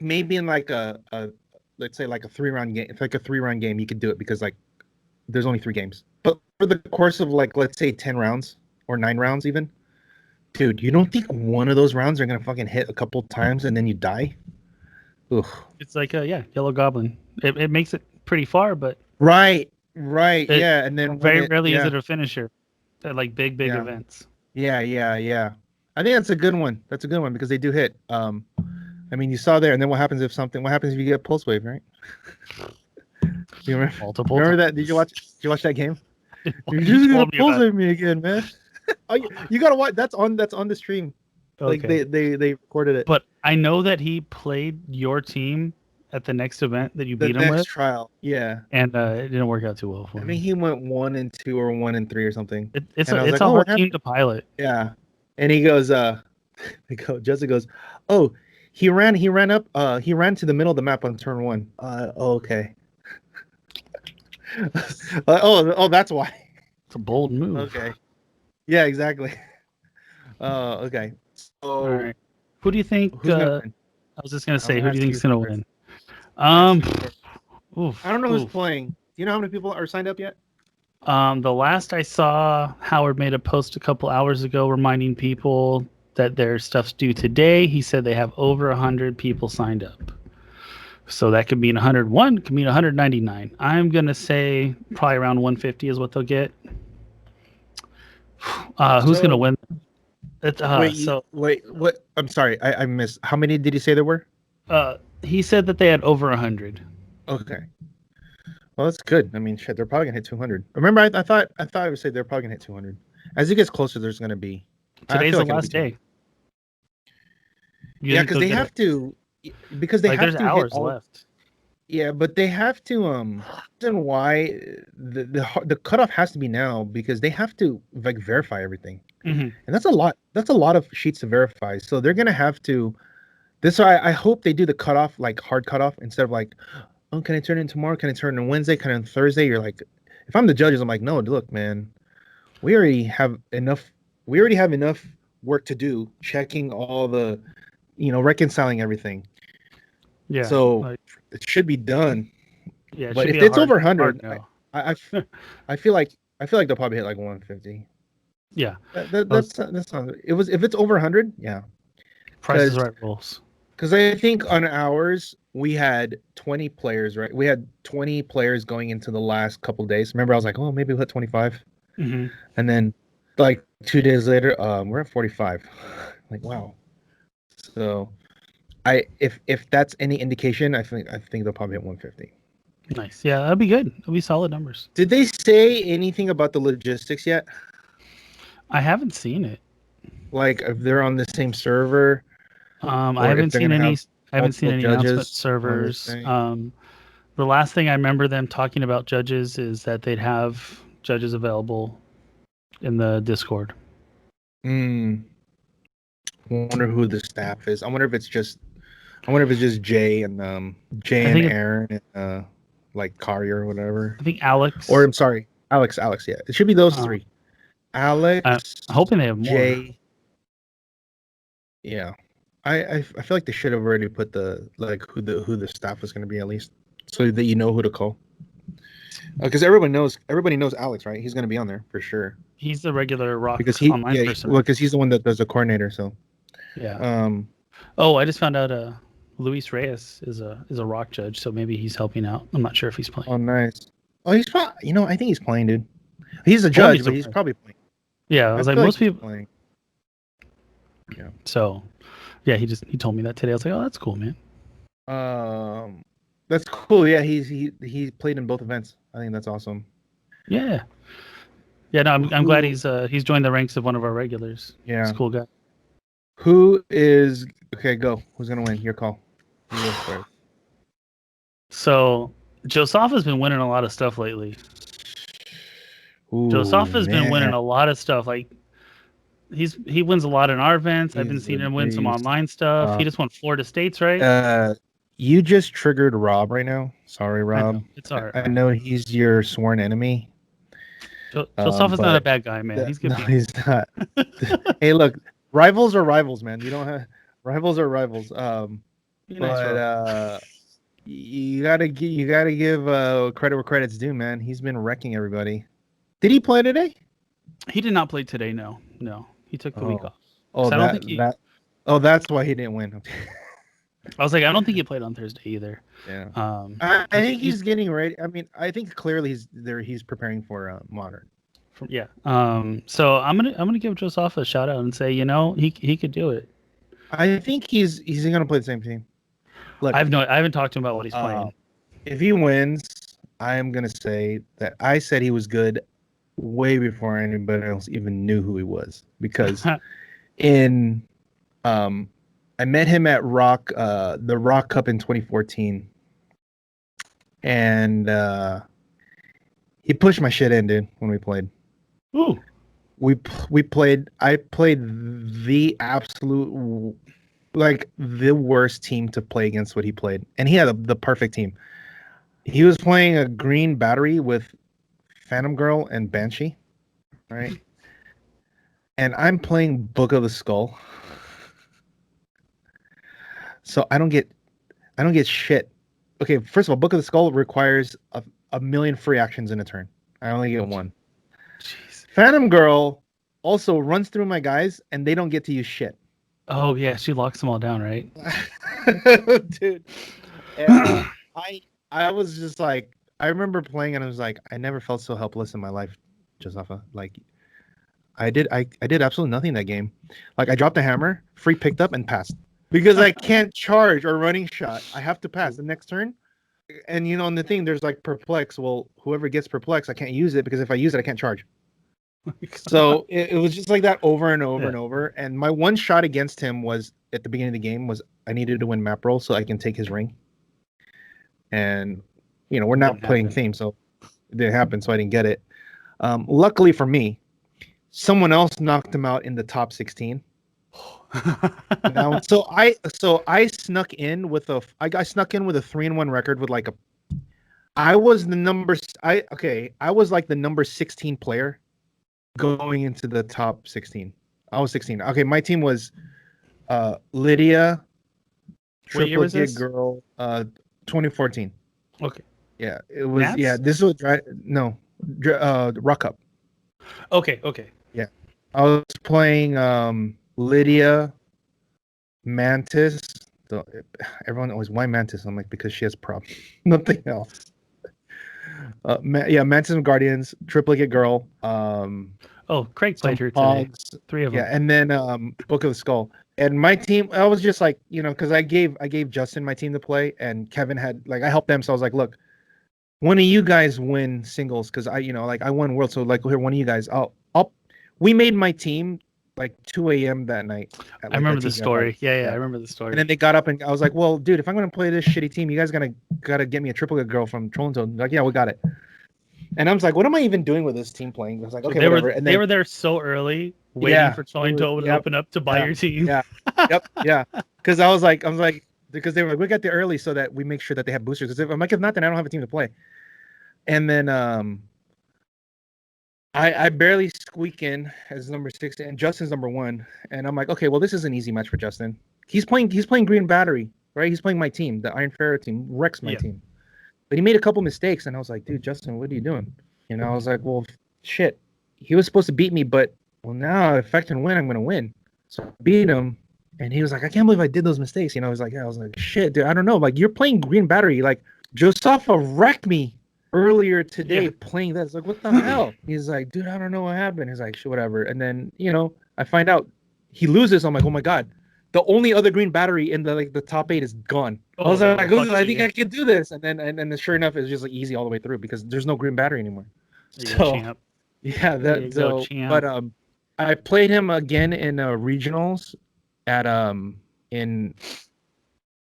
maybe in like a let's say like a 3-round game. It's like a 3-round game. You could do it because like there's only 3 games. But for the course of like let's say 10 rounds or 9 rounds even, dude, you don't think one of those rounds are gonna fucking hit a couple times and then you die? Ugh. It's like Yellow Goblin. It makes it pretty far, but right, yeah, and then very rarely is it a finisher at like big events. Yeah. I think that's a good one. That's a good one because they do hit. I mean, you saw there, and then what happens if you get Pulse Wave, right? You remember that? Did you watch that game? You're just gonna Pulse Wave me again, man. Oh, you gotta watch. That's on the stream. Like Okay. they recorded it. But I know that he played your team at the next event that you The beat him next with, trial, yeah. and it didn't work out too well for I him. think he went 1-2 or 1-3 or something. It's and I was a like, oh, hard what team to pilot. Yeah, and he goes, Jessica goes, oh, he ran up, he ran to the middle of the map on turn 1. Okay. Oh, that's why. It's a bold move. Okay. Yeah, exactly. Okay. So, All right. Who do you think? who's gonna win? I was just gonna I'm say, gonna who do you ask think's you gonna first. win? I'm gonna ask you first. Oof, I don't know who's oof. playing. Do you know how many people are signed up yet? The last I saw, Howard made a post a couple hours ago reminding people that their stuff's due today. He said they have over 100 people signed up. So that could mean 101, could mean 199. I'm going to say probably around 150 is what they'll get. Who's going to win? Wait, what? I'm sorry, I missed. How many did he say there were? He said that they had over 100. Okay. Well, that's good. I mean, shit, they're probably gonna hit 200. Remember, I thought I would say they're probably gonna hit 200. As it gets closer, there's gonna be. Today's the last day. Yeah, because they have to. Because they have there's to hours hit all, left. Yeah, but they have to. Reason why the cutoff has to be now because they have to like verify everything, and that's a lot. That's a lot of sheets to verify. So they're gonna have to. I hope they do the cutoff like hard cutoff instead of like, oh, can I turn it in tomorrow? Can I turn it on Wednesday? Can I on Thursday? You're like, if I'm the judges, I'm like, no, look, man, we already have enough. We already have enough work to do, checking all the, reconciling everything. Yeah. So it should be done. Yeah. But if it's over 100, no. I feel like they'll probably hit like 150. Yeah. That's not. If it's over 100, yeah. Price is Right rules. Because I think on ours we had 20 players, right? We had 20 players going into the last couple of days. Remember, I was like, oh, maybe we'll hit 25, and then like 2 days later, we're at 45. Like, wow. So, if that's any indication, I think they'll probably hit 150. Nice. Yeah, that'd be good. That'll be solid numbers. Did they say anything about the logistics yet? I haven't seen it. Like if they're on the same server. I haven't seen any. I haven't seen any announcement servers. The last thing I remember them talking about judges is that they'd have judges available in the Discord. I wonder who the staff is. I wonder if it's just Jay and Aaron and like Kari or whatever. I think Alex. Or I'm sorry, Alex. Yeah, it should be those three. Alex. I'm hoping they have more. Jay. Yeah. I feel like they should have already put the who the staff was going to be at least, so that you know who to call. Because everybody knows Alex, right? He's going to be on there for sure. He's the regular ROC online person. Because he's the one that does the coordinator. So yeah. Oh, I just found out Luis Reyes is a ROC judge, so maybe he's helping out. I'm not sure if he's playing. Oh, nice. Oh, he's probably. I think he's playing, dude. He's a judge, but he's probably playing. Yeah, I was like most people. Playing. Yeah. So. Yeah, he told me that today. I was like, oh, that's cool, man. That's cool. Yeah, he played in both events. I think that's awesome. Yeah. Yeah, no, I'm glad he's joined the ranks of one of our regulars. Yeah. He's a cool guy. Who is okay, go. Who's gonna win? Your call. So Josafa's been winning a lot of stuff lately. Josafa's been winning a lot of stuff. Like he wins a lot in our events. I've been seeing him win some online stuff. He just won Florida States, right? You just triggered Rob right now. Sorry, Rob. It's all right. I know he's your sworn enemy. Josafa's not a bad guy, man. He's good. No, he's not. Hey, look, rivals are rivals, man. You don't have rivals are rivals. You gotta give credit where credit's due, man. He's been wrecking everybody. Did he play today? He did not play today. No. He took the week off. Oh, that's why he didn't win. I was like, I don't think he played on Thursday either. Yeah. I think he's getting ready. I mean, I think clearly he's preparing for modern. Yeah. So I'm gonna give Joseph a shout out and say, he could do it. I think he's gonna play the same team. Look, I haven't talked to him about what he's playing. If he wins, I am gonna say that I said he was good way before anybody else even knew who he was, because in I met him at the ROC Cup in 2014, and he pushed my shit in, dude. When we played, Ooh, we played. I played the absolute, like, the worst team to play against. What he played, and he had the perfect team. He was playing a green battery with Phantom Girl and Banshee, right? And I'm playing Book of the Skull. So I don't get shit. Okay, first of all, Book of the Skull requires a million free actions in a turn. I only get one. jeez. Phantom Girl also runs through my guys, and they don't get to use shit. Oh yeah, she locks them all down, right? Dude. And, I was just like, I remember playing, and I was like, I never felt so helpless in my life, Josafa. Like, I did absolutely nothing in that game. Like, I dropped a hammer, free picked up, and passed. Because I can't charge or running shot. I have to pass the next turn. And on the thing, there's like perplex. Well, whoever gets perplex, I can't use it, because if I use it, I can't charge. So it was just like that over and over and over. And my one shot against him was at the beginning of the game was I needed to win map roll so I can take his ring. And we're not playing theme, so it didn't happen. So I didn't get it. Luckily for me, someone else knocked him out in the top 16. So I snuck in with a 3-1 record with like I was like the number 16 player going into the top 16. I was 16. Okay, my team was Lydia, What year was this? Girl, 2014. Okay. Yeah, it was. Nats? Yeah, this was ROC Cup. Okay. Yeah, I was playing Lydia, Mantis. Everyone always, why Mantis? I'm like, because she has prop, nothing else. Mantis and Guardians, Triplicate Girl. Craig played her today. 3 of them. Yeah, and then Book of the Skull. And my team, I was just like, because I gave Justin my team to play, and Kevin had, like, I helped them, so I was like, look, one of you guys win singles, because I won World, so like, here, one of you guys, we made my team like 2 a.m. that night. I remember the story. Yeah, I remember the story. And then they got up, and I was like, well, dude, if I'm going to play this shitty team, you guys gotta get me a Triplicate Girl from Toronto. Like, yeah, we got it. And I was like, what am I even doing with this team playing? I was like, okay, whatever. They were there so early, waiting for Toronto to open up to buy your team. Yeah, yeah. Because I was like, because they were like, we got there early so that we make sure that they have boosters. Because if not, then I don't have a team to play. And then I barely squeak in as number 6, and Justin's number 1. And I'm like, okay, well, this is an easy match for Justin. He's playing Green Battery, right? He's playing my team, the Iron Pharaoh team, Rex my team. But he made a couple mistakes, and I was like, dude, Justin, what are you doing? I was like, well, shit. He was supposed to beat me, but, well, now if I can win, I'm going to win. So I beat him, and he was like, I can't believe I did those mistakes. I was like, shit, dude, I don't know. Like, you're playing Green Battery. Like, Josafa wrecked me earlier today playing that. It's like, what the hell? He's like, dude, I don't know what happened. He's like, whatever. And then, I find out he loses. I'm like, oh my God. The only other Green Battery in the top 8 is gone. I was like, I think I can do this. And then sure enough, it's just like easy all the way through because there's no Green Battery anymore. So, yeah, but I played him again in regionals at in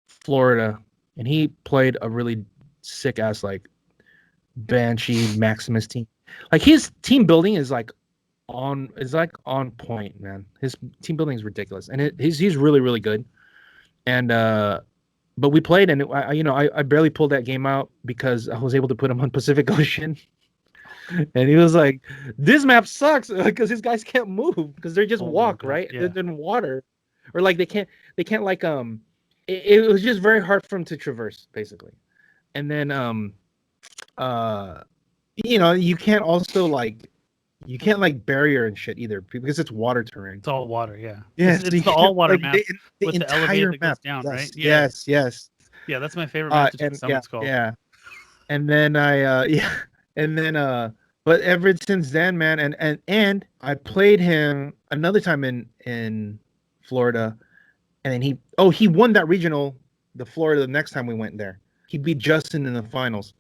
Florida, and he played a really sick ass like Banshee Maximus team. Like, his team building is like on point, man. His team building is ridiculous, and he's really, really good. And but we played, and I barely pulled that game out because I was able to put him on Pacific Ocean. And he was like, this map sucks because his guys can't move because they're just walk, right? Yeah. They're in water, or like they can't like it was just very hard for him to traverse, basically. And then you can't also like barrier and shit either because it's water terrain. It's all water, yeah. Yeah, it's the all water map the with the elevator that goes down, right? Yeah. Yes. Yeah, that's my favorite map to Summit's called. Yeah. And then but ever since then, man, and I played him another time in Florida, and then he won that regional, the Florida, the next time we went there. He beat Justin in the finals.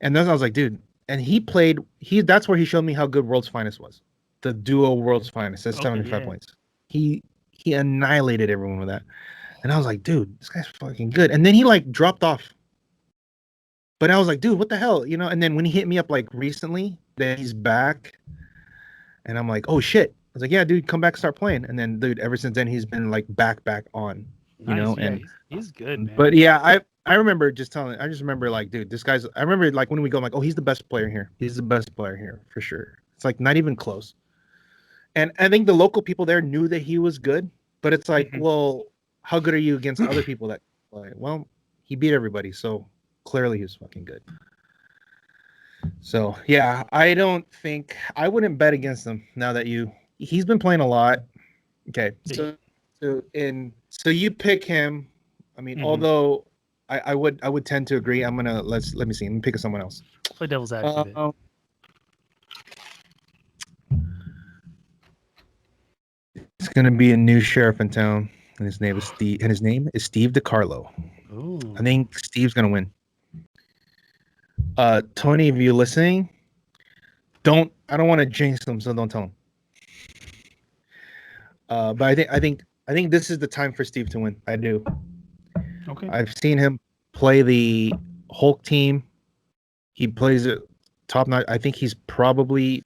And then I was like, dude, and that's where he showed me how good World's Finest was. The duo World's Finest at 75 points. He He annihilated everyone with that. And I was like, dude, this guy's fucking good. And then he like dropped off. But I was like, dude, what the hell? You know, and then when he hit me up like recently that he's back, and I'm like, oh shit. I was like, yeah, dude, come back, start playing. And then, dude, ever since then he's been like back on. You know, yeah, and he's good, man. But yeah, I remember just remember like, dude, this guy's I remember like when we go, I'm like, oh, he's the best player here. He's the best player here for sure. It's like not even close. And I think the local people there knew that he was good, but it's like, well, how good are you against other people that play? Well, he beat everybody, so clearly he's fucking good. So yeah, I wouldn't bet against him now that he's been playing a lot. Okay. So you pick him. I mean, although I would tend to agree. Let me see. Let me pick someone else. Play devil's advocate. It's gonna be a new sheriff in town, and his name is Steve DiCarlo. Ooh. I think Steve's gonna win. Tony, if you're listening, I don't want to jinx him, so don't tell him. But I think this is the time for Steve to win. I do. Okay. I've seen him play the Hulk team. He plays it top notch. I think he probably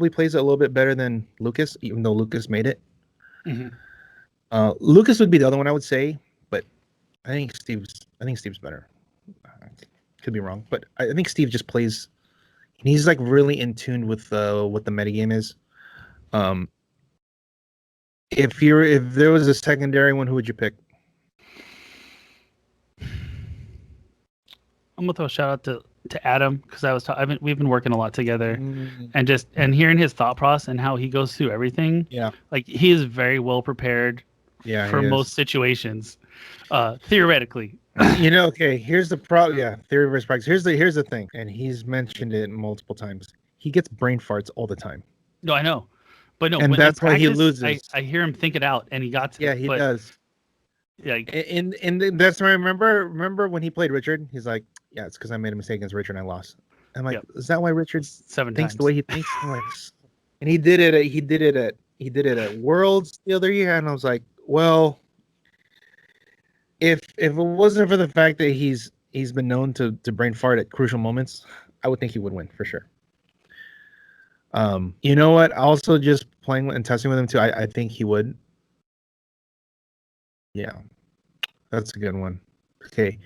plays it a little bit better than Lucas, even though Lucas made it. Lucas would be the other one I would say, but I think Steve's better. Could be wrong, but I think Steve just plays. He's like really in tune with what the metagame is. If there was a secondary one, who would you pick? I'm gonna throw a shout out to Adam because we've been working a lot together, and hearing his thought process and how he goes through everything. Yeah, like he is very well prepared. Yeah, for most situations, theoretically. Okay. Here's the problem. Yeah, theory versus practice. Here's the thing, and he's mentioned it multiple times. He gets brain farts all the time. No, I know, but no, and that's why he loses. I hear him think it out, and he got to. Yeah, he does. Yeah, and that's why I remember when he played Richard. He's like, yeah, it's because I made a mistake against Richard and I lost. I'm like, is that why Richard thinks the way he thinks? And he did it at Worlds the other year, and I was like, well, if it wasn't for the fact that he's been known to brain fart at crucial moments, I would think he would win for sure. You know what? Also, just playing and testing with him too, I think he would. Yeah, that's a good one. Okay,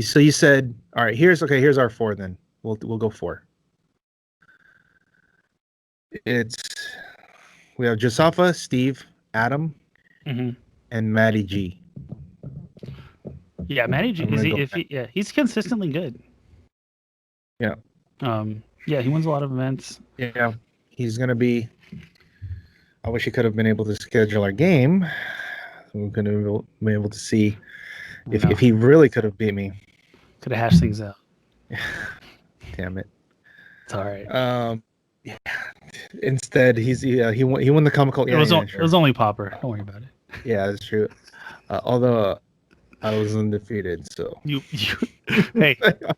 so you said, all right. Here's our 4 then. We'll go 4. We have Josafa, Steve, Adam, and Matty G. Yeah, Matty G. He's consistently good. Yeah. Yeah, he wins a lot of events. Yeah, he's gonna be. I wish he could have been able to schedule our game. We're gonna be able to see if he really could have beat me. Could have hashed things out. Damn it. It's all right. Yeah. Instead, he won the comical. It was only Popper. Don't worry about it. Yeah, that's true. Although I was undefeated, so you hey,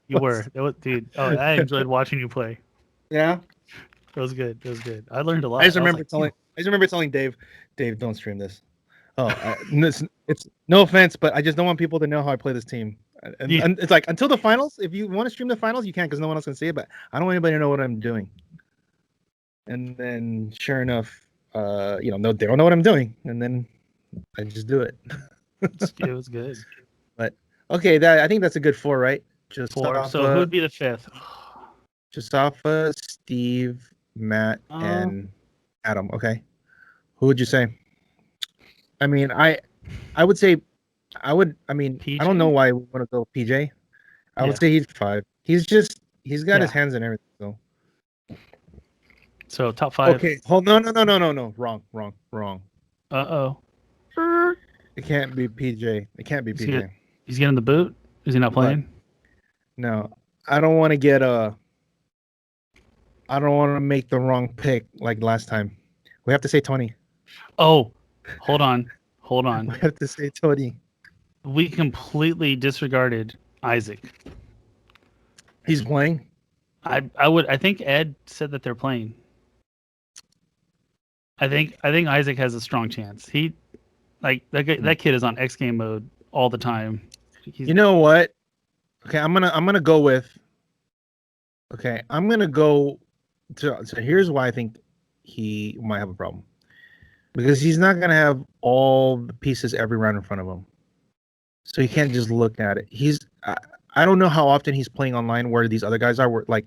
you were. Dude. Oh, I enjoyed watching you play. Yeah, it was good. I learned a lot. I just remember telling Dave, don't stream this. Oh, it's no offense, but I just don't want people to know how I play this team. And it's like until the finals. If you want to stream the finals, you can because no one else can see it. But I don't want anybody to know what I'm doing. And then, sure enough, they don't know what I'm doing, and then I just do it. It was good. But okay, I think that's a good 4, right? Just 4. So who would be the 5th? Josafa, Steve, Matt, and Adam. Okay, who would you say? I mean, I would say, PJ? I don't know why I want to go PJ. I would say he's 5. He's got his hands in everything. So top 5. Okay, hold no, wrong. Uh-oh. It can't be PJ. It can't be PJ. He's getting the boot? Is he not playing? No, I don't want to I don't want to make the wrong pick like last time. We have to say Tony. Oh, hold on. We have to say Tony. We completely disregarded Isaac. He's playing? I think Ed said that they're playing. I think Isaac has a strong chance. Like that kid is on X game mode all the time. You know what? Okay, I'm gonna go with. Okay, I'm gonna go to. So here's why I think he might have a problem, because he's not gonna have all the pieces every round in front of him, so you can't just look at it. I don't know how often he's playing online where these other guys are. Where, like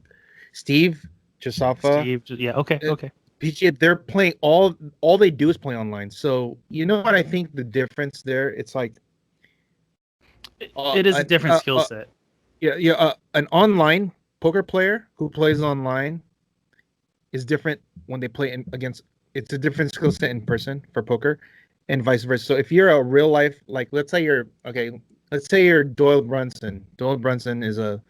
Steve, Jasafa, yeah, okay. PG, they're playing all they do is play online. So you know what I think the difference there? It's like it is a different skill set. An online poker player who plays online is different when they play against. It's a different skill set in person for poker, and vice versa. So if you're a real life, like let's say you're Doyle Brunson. Doyle Brunson is a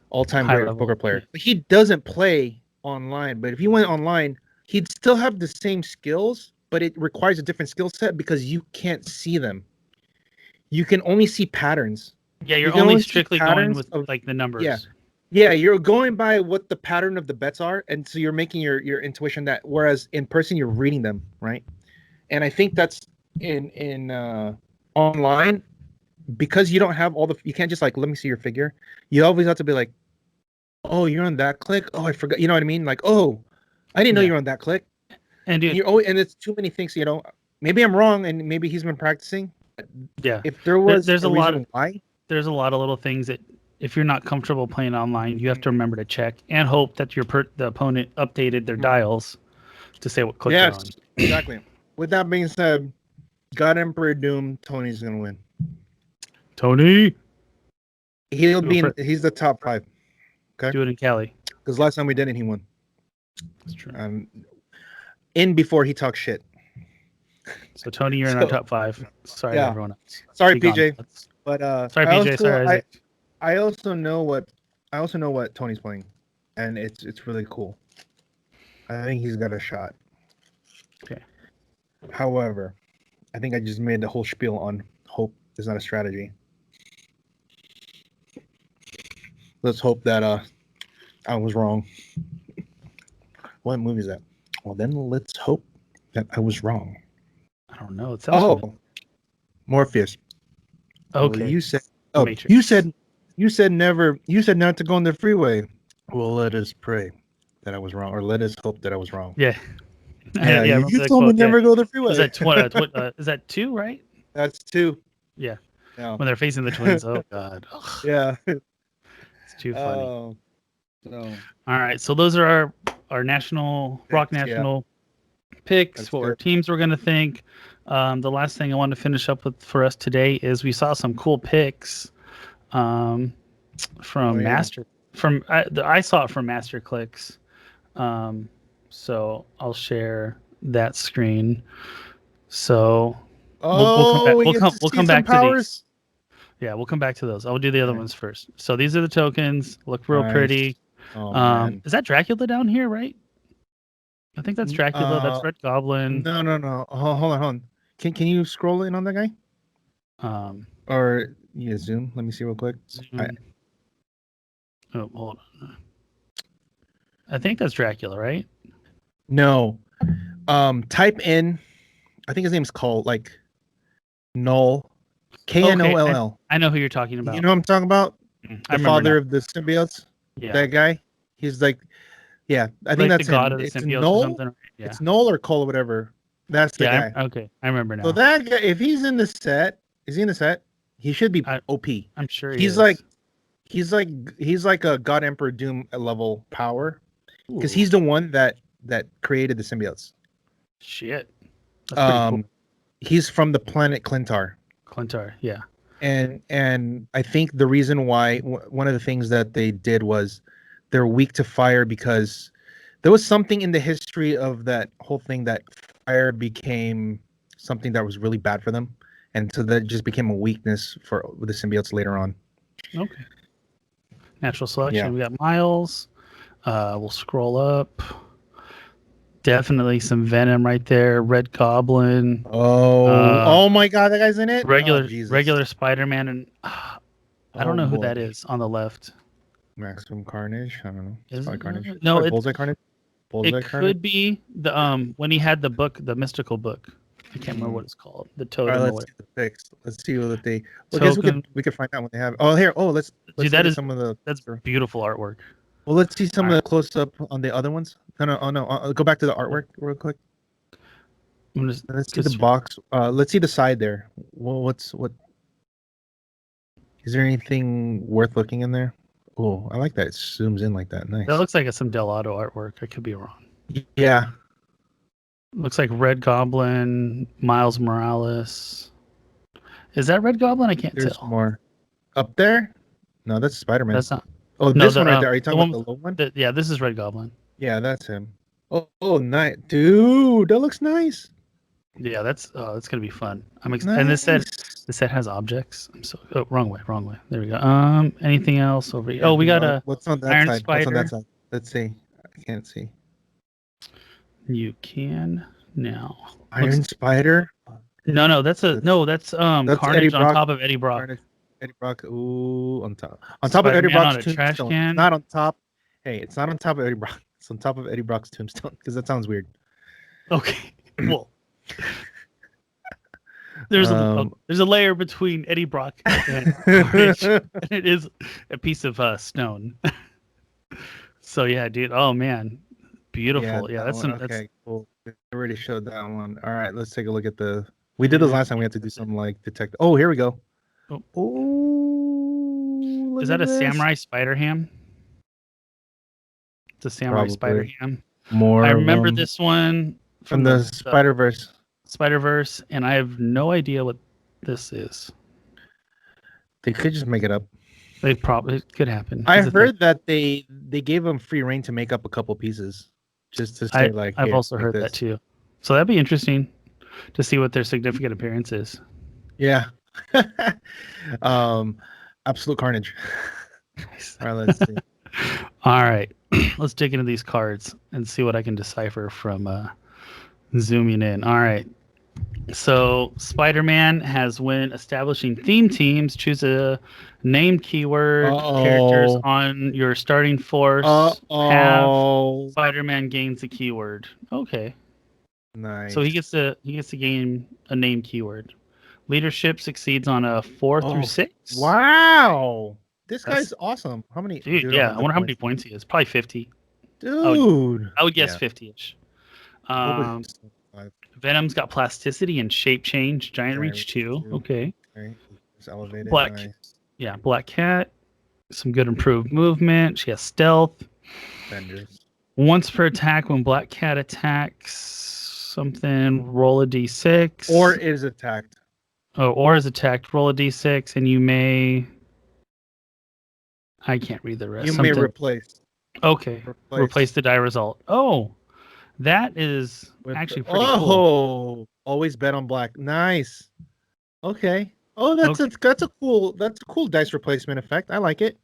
all-time great poker player. But he doesn't play online. But if he went online, he'd still have the same skills, but it requires a different skill set because you can't see them. You can only see patterns. Yeah, you're only strictly going with like the numbers. Yeah, you're going by what the pattern of the bets are, and so you're making your intuition that. Whereas in person, you're reading them, right? And I think that's in online, because you don't have you can't just like let me see your figure. You always have to be like, oh, you're on that click. Oh, I forgot. You know what I mean? Like, oh, I didn't know you're on that click. And dude, and it's too many things. Maybe I'm wrong, and maybe he's been practicing. Yeah. If there was there's a lot of why, there's a lot of little things that if you're not comfortable playing online, you have to remember to check and hope that the opponent updated their dials to say what click they're on. Exactly. With that being said, God Emperor Doom, Tony's gonna win. Tony, he's the top 5. Okay, do it in Cali. Because last time we did it, he won. That's true. In before he talks shit. So Tony, you're in our top 5. Sorry, everyone else. Sorry, PJ. But sorry, PJ. Sorry, Isaac. I also know what Tony's playing, and it's really cool. I think he's got a shot. Okay. However, I think I just made the whole spiel on hope is not a strategy. Let's hope that I was wrong. What movie is that? Well, then let's hope that I was wrong. I don't know. It sounds Morpheus. Okay. Well, you said never. You said not to go on the freeway. Well, let us pray that I was wrong, or let us hope that I was wrong. Yeah. You told me never go the freeway. Is that is that 2, right? That's 2. Yeah. When they're facing the twins. Oh God. Yeah. It's too funny. Oh. No. All right. So those are our national ROC national picks. That's for teams we're gonna think. The last thing I want to finish up with for us today is we saw some cool picks from Master. I saw it from Majestix. So I'll share that screen. So we'll come back to these. Yeah, we'll come back to those. I'll do the other ones first. So these are the tokens. Look real pretty. Oh, is that Dracula down here, right? I think that's Dracula. That's Red Goblin. No. Hold on. Can you scroll in on that guy? Or zoom. Let me see real quick. Oh, hold on. I think that's Dracula, right? No. Type in. I think his name's called Null. Knoll. I know who you're talking about. You know what I'm talking about? The father of the symbiotes. Yeah. That guy. He's I think that's the god of the symbiotes or something. Yeah. It's Null or Cole or whatever. That's the guy. Okay, I remember now. So that guy, if he's in the set, is he in the set? He should be OP. I'm sure he's like a God Emperor Doom level power, because he's the one that created the symbiotes. Shit. That's pretty cool. He's from the planet Clintar. Yeah. And I think the reason why one of the things that they did was they're weak to fire, because there was something in the history of that whole thing that fire became something that was really bad for them, and so that just became a weakness for the symbiotes later on. Okay. Natural selection. Yeah. We got Miles. We'll scroll up. Definitely some Venom right there. Red Goblin. Oh my God, that guy's in it. Regular Spider-Man, and I don't know who that is on the left. Maximum Carnage. I don't know. Is it Carnage? No, Bullseye Carnage. It could be the when he had the book, the mystical book. I can't remember what it's called. The totem. All right, or let's whatever. see the pics. Let's see what they. Well, I guess we could find out what they have. Oh, here. Oh, let's Dude, look at some of the. that's beautiful artwork. Well, let's see some All of right. the close up on the other ones. No. Go back to the artwork real quick. Let's see the box. Let's see the side there. Well, what? Is there anything worth looking in there? Oh, I like that. It zooms in like that. Nice. That looks like it's some Delato artwork. I could be wrong. Yeah. Looks like Red Goblin, Miles Morales. Is that Red Goblin? I can't There's tell. more. Up there? No, that's Spider-Man. That's not. Oh, No, this one right there. Are you talking about the low one? Yeah, this is Red Goblin. Yeah, that's him. Oh, nice. Dude, that looks nice. Yeah, that's gonna be fun. I'm excited. And this set has objects. I'm so wrong way. There we go. Anything else over here? Oh, we got a what's on that Iron side? Spider. What's on that side? Let's see. I can't see. You can now. Iron Spider? No, that's Carnage on top of Eddie Brock. Eddie Brock. Ooh, on top of Eddie Brock's tombstone. It's not on top. Hey, it's not on top of Eddie Brock. It's on top of Eddie Brock's tombstone because that sounds weird. Okay. Well, there's a layer between Eddie Brock and Carnage, and it is a piece of stone. So yeah, dude. Oh man, beautiful. Yeah, that's cool. I already showed that one. All right, let's take a look at the. We did this last time. We had to do something like detect. Oh, here we go. Oh, is that a Samurai Spider Ham? It's a Samurai Spider Ham. More. I remember this one from the Spider-Verse. Spider-Verse, and I have no idea what this is. They could just make it up. It could happen. I heard that they gave them free reign to make up a couple pieces, just to say I've also heard that too. So that'd be interesting to see what their significant appearance is. Yeah. Absolute Carnage. Nice. All right, let's see. All right, let's dig into these cards and see what I can decipher from zooming in. All right. So Spider-Man has, when establishing theme teams, choose a named keyword. Characters on your starting force have Spider-Man gains a keyword. Okay. Nice. So he gets to gain a named keyword. Leadership succeeds on a 4 through 6. Wow. This guy's awesome. How many? Dude, yeah. I wonder how many points he has. Probably 50. Dude. I would guess 50-ish. Venom's got plasticity and shape change. Giant reach 2. Okay. It's elevated. Black. Nice. Yeah, Black Cat. Some good improved movement. She has stealth. Benders. Once per attack, when Black Cat attacks something, roll a d6. Or is attacked. Oh, or is attacked. Roll a d6, and you may. I can't read the rest. You may replace. Okay. Replace the die result. Oh, that is actually pretty cool. Always bet on black. Nice. Okay. Oh, that's a cool dice replacement effect. I like it.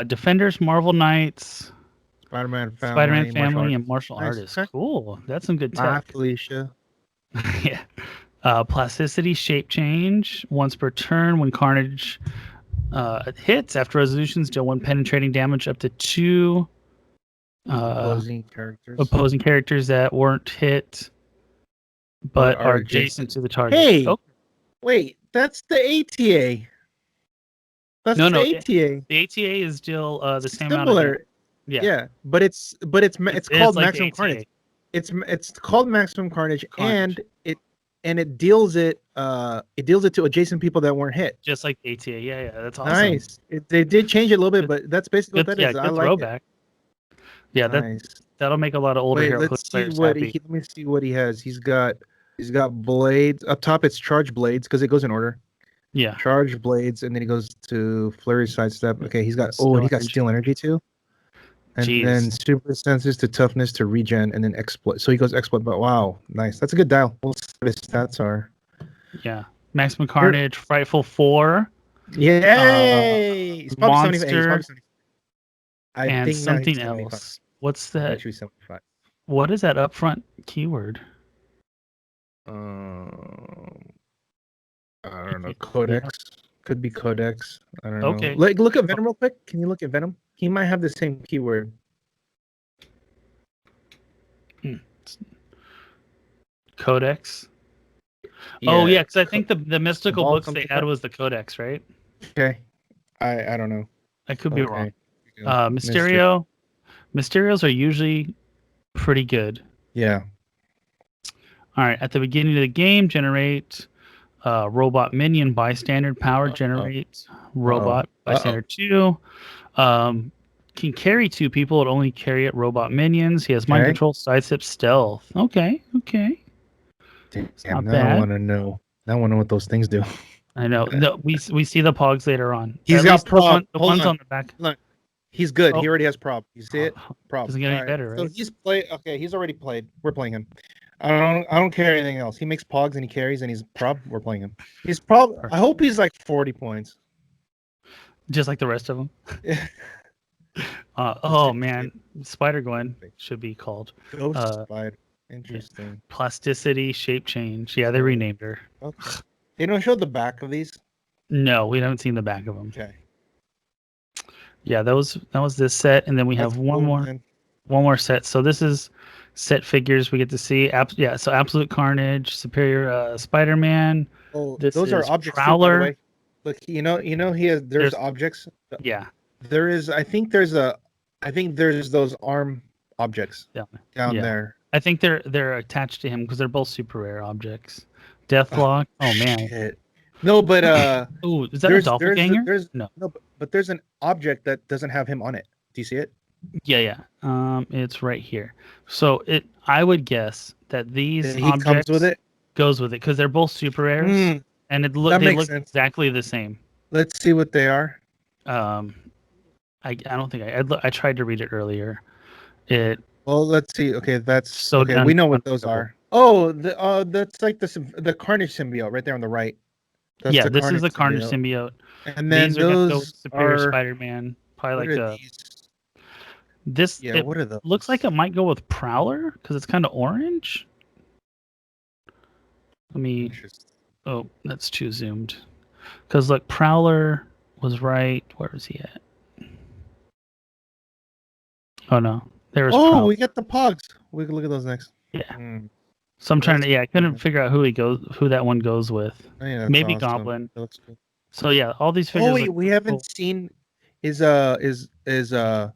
Defenders, Marvel Knights, Spider-Man family, and martial artists. Okay. Cool. That's some good tech. Felicia. Yeah. Plasticity, shape change. Once per turn, when Carnage hits, after resolutions, deal 1 penetrating damage up to 2 opposing characters that weren't hit but are adjacent to the target. Hey, wait, that's the ATA. That's the ATA. The ATA is still the same similar. Amount of yeah, but it's called like Maximum Carnage. It's called Maximum Carnage, and it deals it to adjacent people that weren't hit. Just like ATA. Yeah, that's awesome. Nice. They did change it a little bit, but that's basically what that is. Good I like throwback. Yeah, nice. That'll make a lot of older HeroClix players happy. Let me see what he has. He's got blades up top. It's charge blades because it goes in order. Yeah, charge blades, and then he goes to flurry sidestep. Okay, he's got steel energy too. And then super senses to toughness to regen, and then exploit. So he goes exploit. But wow, nice. That's a good dial. What his stats are? Yeah, Maximum Carnage, Frightful 4. Yay! He's probably Monster. 78. He's probably 70. I think something else. What's that? Actually 75. What is that upfront keyword? I don't know. Codex. Could be Codex. I don't know. Okay. Look at Venom real quick. Can you look at Venom? He might have the same keyword. Codex. Oh yeah, because I think the mystical Cabal, books they something had like was the Codex, right? Okay. I don't know. I could be Okay. wrong. Mystery. Mysterios are usually pretty good. Yeah. All right, at the beginning of the game, generate robot minion bystander power. Generate robot bystander 2. Can carry 2 people. It only carry it robot minions. He has mind control, sidestep, stealth. Okay. It's Damn, not now bad. I want to know. Now I want to know what those things do. I know. No, we see the pogs later on. He's At got least prob. the ones on the back. Look, he's good. Oh. He already has prob. You see it? Prob. Doesn't get any better, right? So he's played. Okay, he's already played. We're playing him. I don't care anything else. He makes pogs and he carries and he's prob. We're playing him. He's prob. I hope he's like 40 points. Just like the rest of them. Oh man, Spider Gwen should be called. Ghost Spider. Interesting. Yeah. Plasticity, shape change. Yeah, they renamed her. Okay. They don't show the back of these. No, we haven't seen the back of them. Okay. Yeah, that was this set, and then we have one more set. So this is set figures we get to see. So Absolute Carnage, Superior Spider-Man. Oh, those are objects. Prowler. Too, by the way. Look, you know, there's objects. Yeah. There is. I think there's those arm objects down there. I think they're attached to him because they're both super rare objects. Deathlock. Oh man. Shit. No, but ooh, is that a doppelganger? No, but there's an object that doesn't have him on it. Do you see it? Yeah. It's right here. So I would guess that these objects comes with it. Goes with it because they're both super rares, and they look exactly the same. Let's see what they are. I don't think I tried to read it earlier. Well, let's see. Okay, that's so okay. We know what those are. Oh, that's like the Carnage symbiote right there on the right. That's this is the Carnage symbiote. And then those Superior Spider-Man. Probably like this. Yeah, what are those? Looks like it might go with Prowler because it's kind of orange. Let me. Oh, that's too zoomed. Because look, Prowler was right. Where was he at? Oh no, there's. Oh, we got the Pogs. We can look at those next. Yeah. So I'm trying to. Yeah, I couldn't figure out who that one goes with. Oh, yeah, maybe awesome. Goblin. That looks cool. So yeah, all these figures. Oh wait, we haven't seen. Is the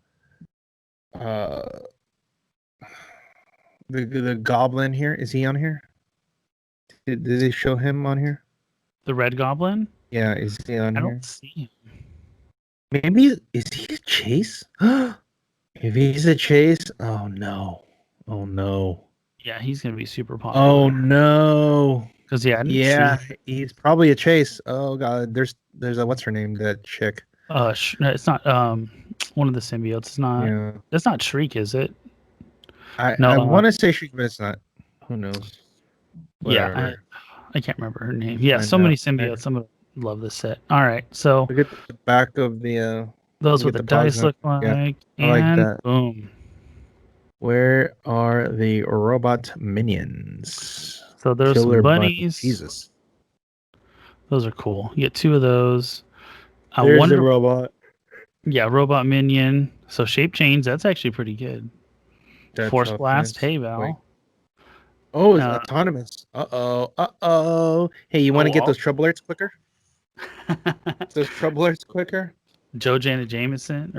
Goblin here? Is he on here? Did they show him on here? The Red Goblin? Yeah, is he on here? I don't see him. Maybe is he a Chase? If he's a Chase, oh no. Yeah, he's gonna be super popular. Oh no. Because he's probably a Chase. Oh god, there's a what's her name? That chick. It's not one of the symbiotes. It's not. Yeah. It's not Shriek, is it? I want to say Shriek, but it's not. Who knows? Whatever. Yeah, I can't remember her name. Yeah, so many symbiotes. I'm gonna love this set. All right, so look at the back of the. Those what the dice look like. Yeah, and like that. Boom. Where are the robot minions? So there's some bunnies. Jesus. Those are cool. You get 2 of those. There's a robot. Yeah, robot minion. So shape change. That's actually pretty good. Force blast. Hey, Val. Wait. Oh, it's autonomous. Uh-oh. Hey, you want to get those trouble alerts quicker? Those trouble alerts quicker? Jonah Jameson.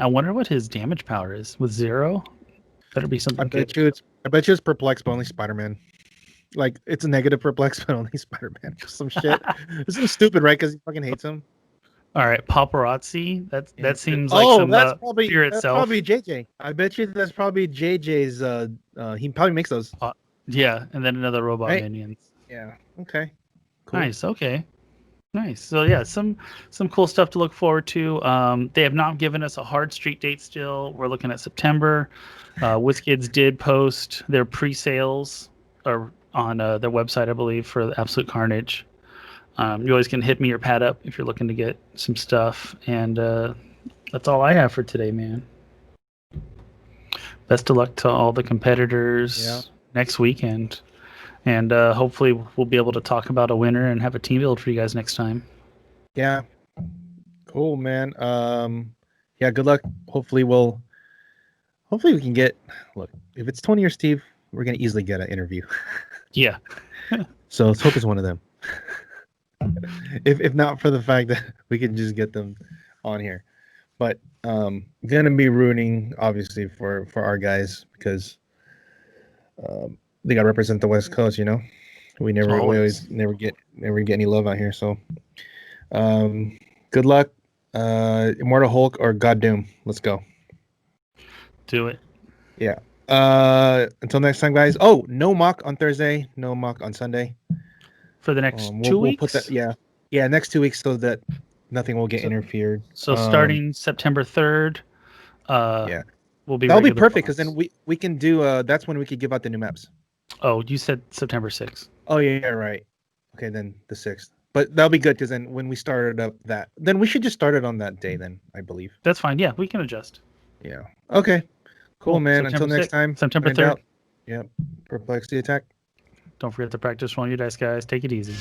I wonder what his damage power is with 0. Better be something. I bet you it's perplex, but only Spider-Man. Like it's a negative perplex, but only Spider-Man. Some shit. This is stupid, right? Because he fucking hates him. All right, paparazzi. That seems like that's probably fear itself. Probably JJ. I bet you that's probably JJ's. He probably makes those. Yeah, and then another robot minions. Yeah. Okay. Cool. Nice. Okay. Nice. So yeah, some cool stuff to look forward to. They have not given us a hard street date still. We're looking at September. WizKids did post their pre-sales on their website, I believe, for the Absolute Carnage. You always can hit me or Pat up if you're looking to get some stuff. And that's all I have for today, man. Best of luck to all the competitors next weekend. And hopefully we'll be able to talk about a winner and have a team build for you guys next time. Yeah. Cool, man. Yeah, good luck. Hopefully we can get, look, if it's Tony or Steve, we're gonna easily get an interview. Yeah. So let's hope it's one of them. If not for the fact that we can just get them on here, but gonna be rooting obviously for our guys because they gotta represent the West Coast. You know, we always never get any love out here. So good luck, Immortal Hulk or God Doom. Let's go. Do it. Yeah. Until next time, guys. Oh, no mock on Thursday, no mock on Sunday. For the next 2 weeks? We'll put that, yeah, next 2 weeks so that nothing will get interfered. So starting September 3rd, yeah, will be that'll be perfect because then we can do. That's when we could give out the new maps. Oh, you said September 6th. Oh yeah, right. Okay, then the 6th. But that'll be good because then when we started up then we should just start it on that day. Then I believe. That's fine. Yeah, we can adjust. Yeah. Okay. Cool, man. September Until next 6th, time. September 3rd. Yep. Perplexity attack. Don't forget to practice rolling your dice, guys. Take it easy.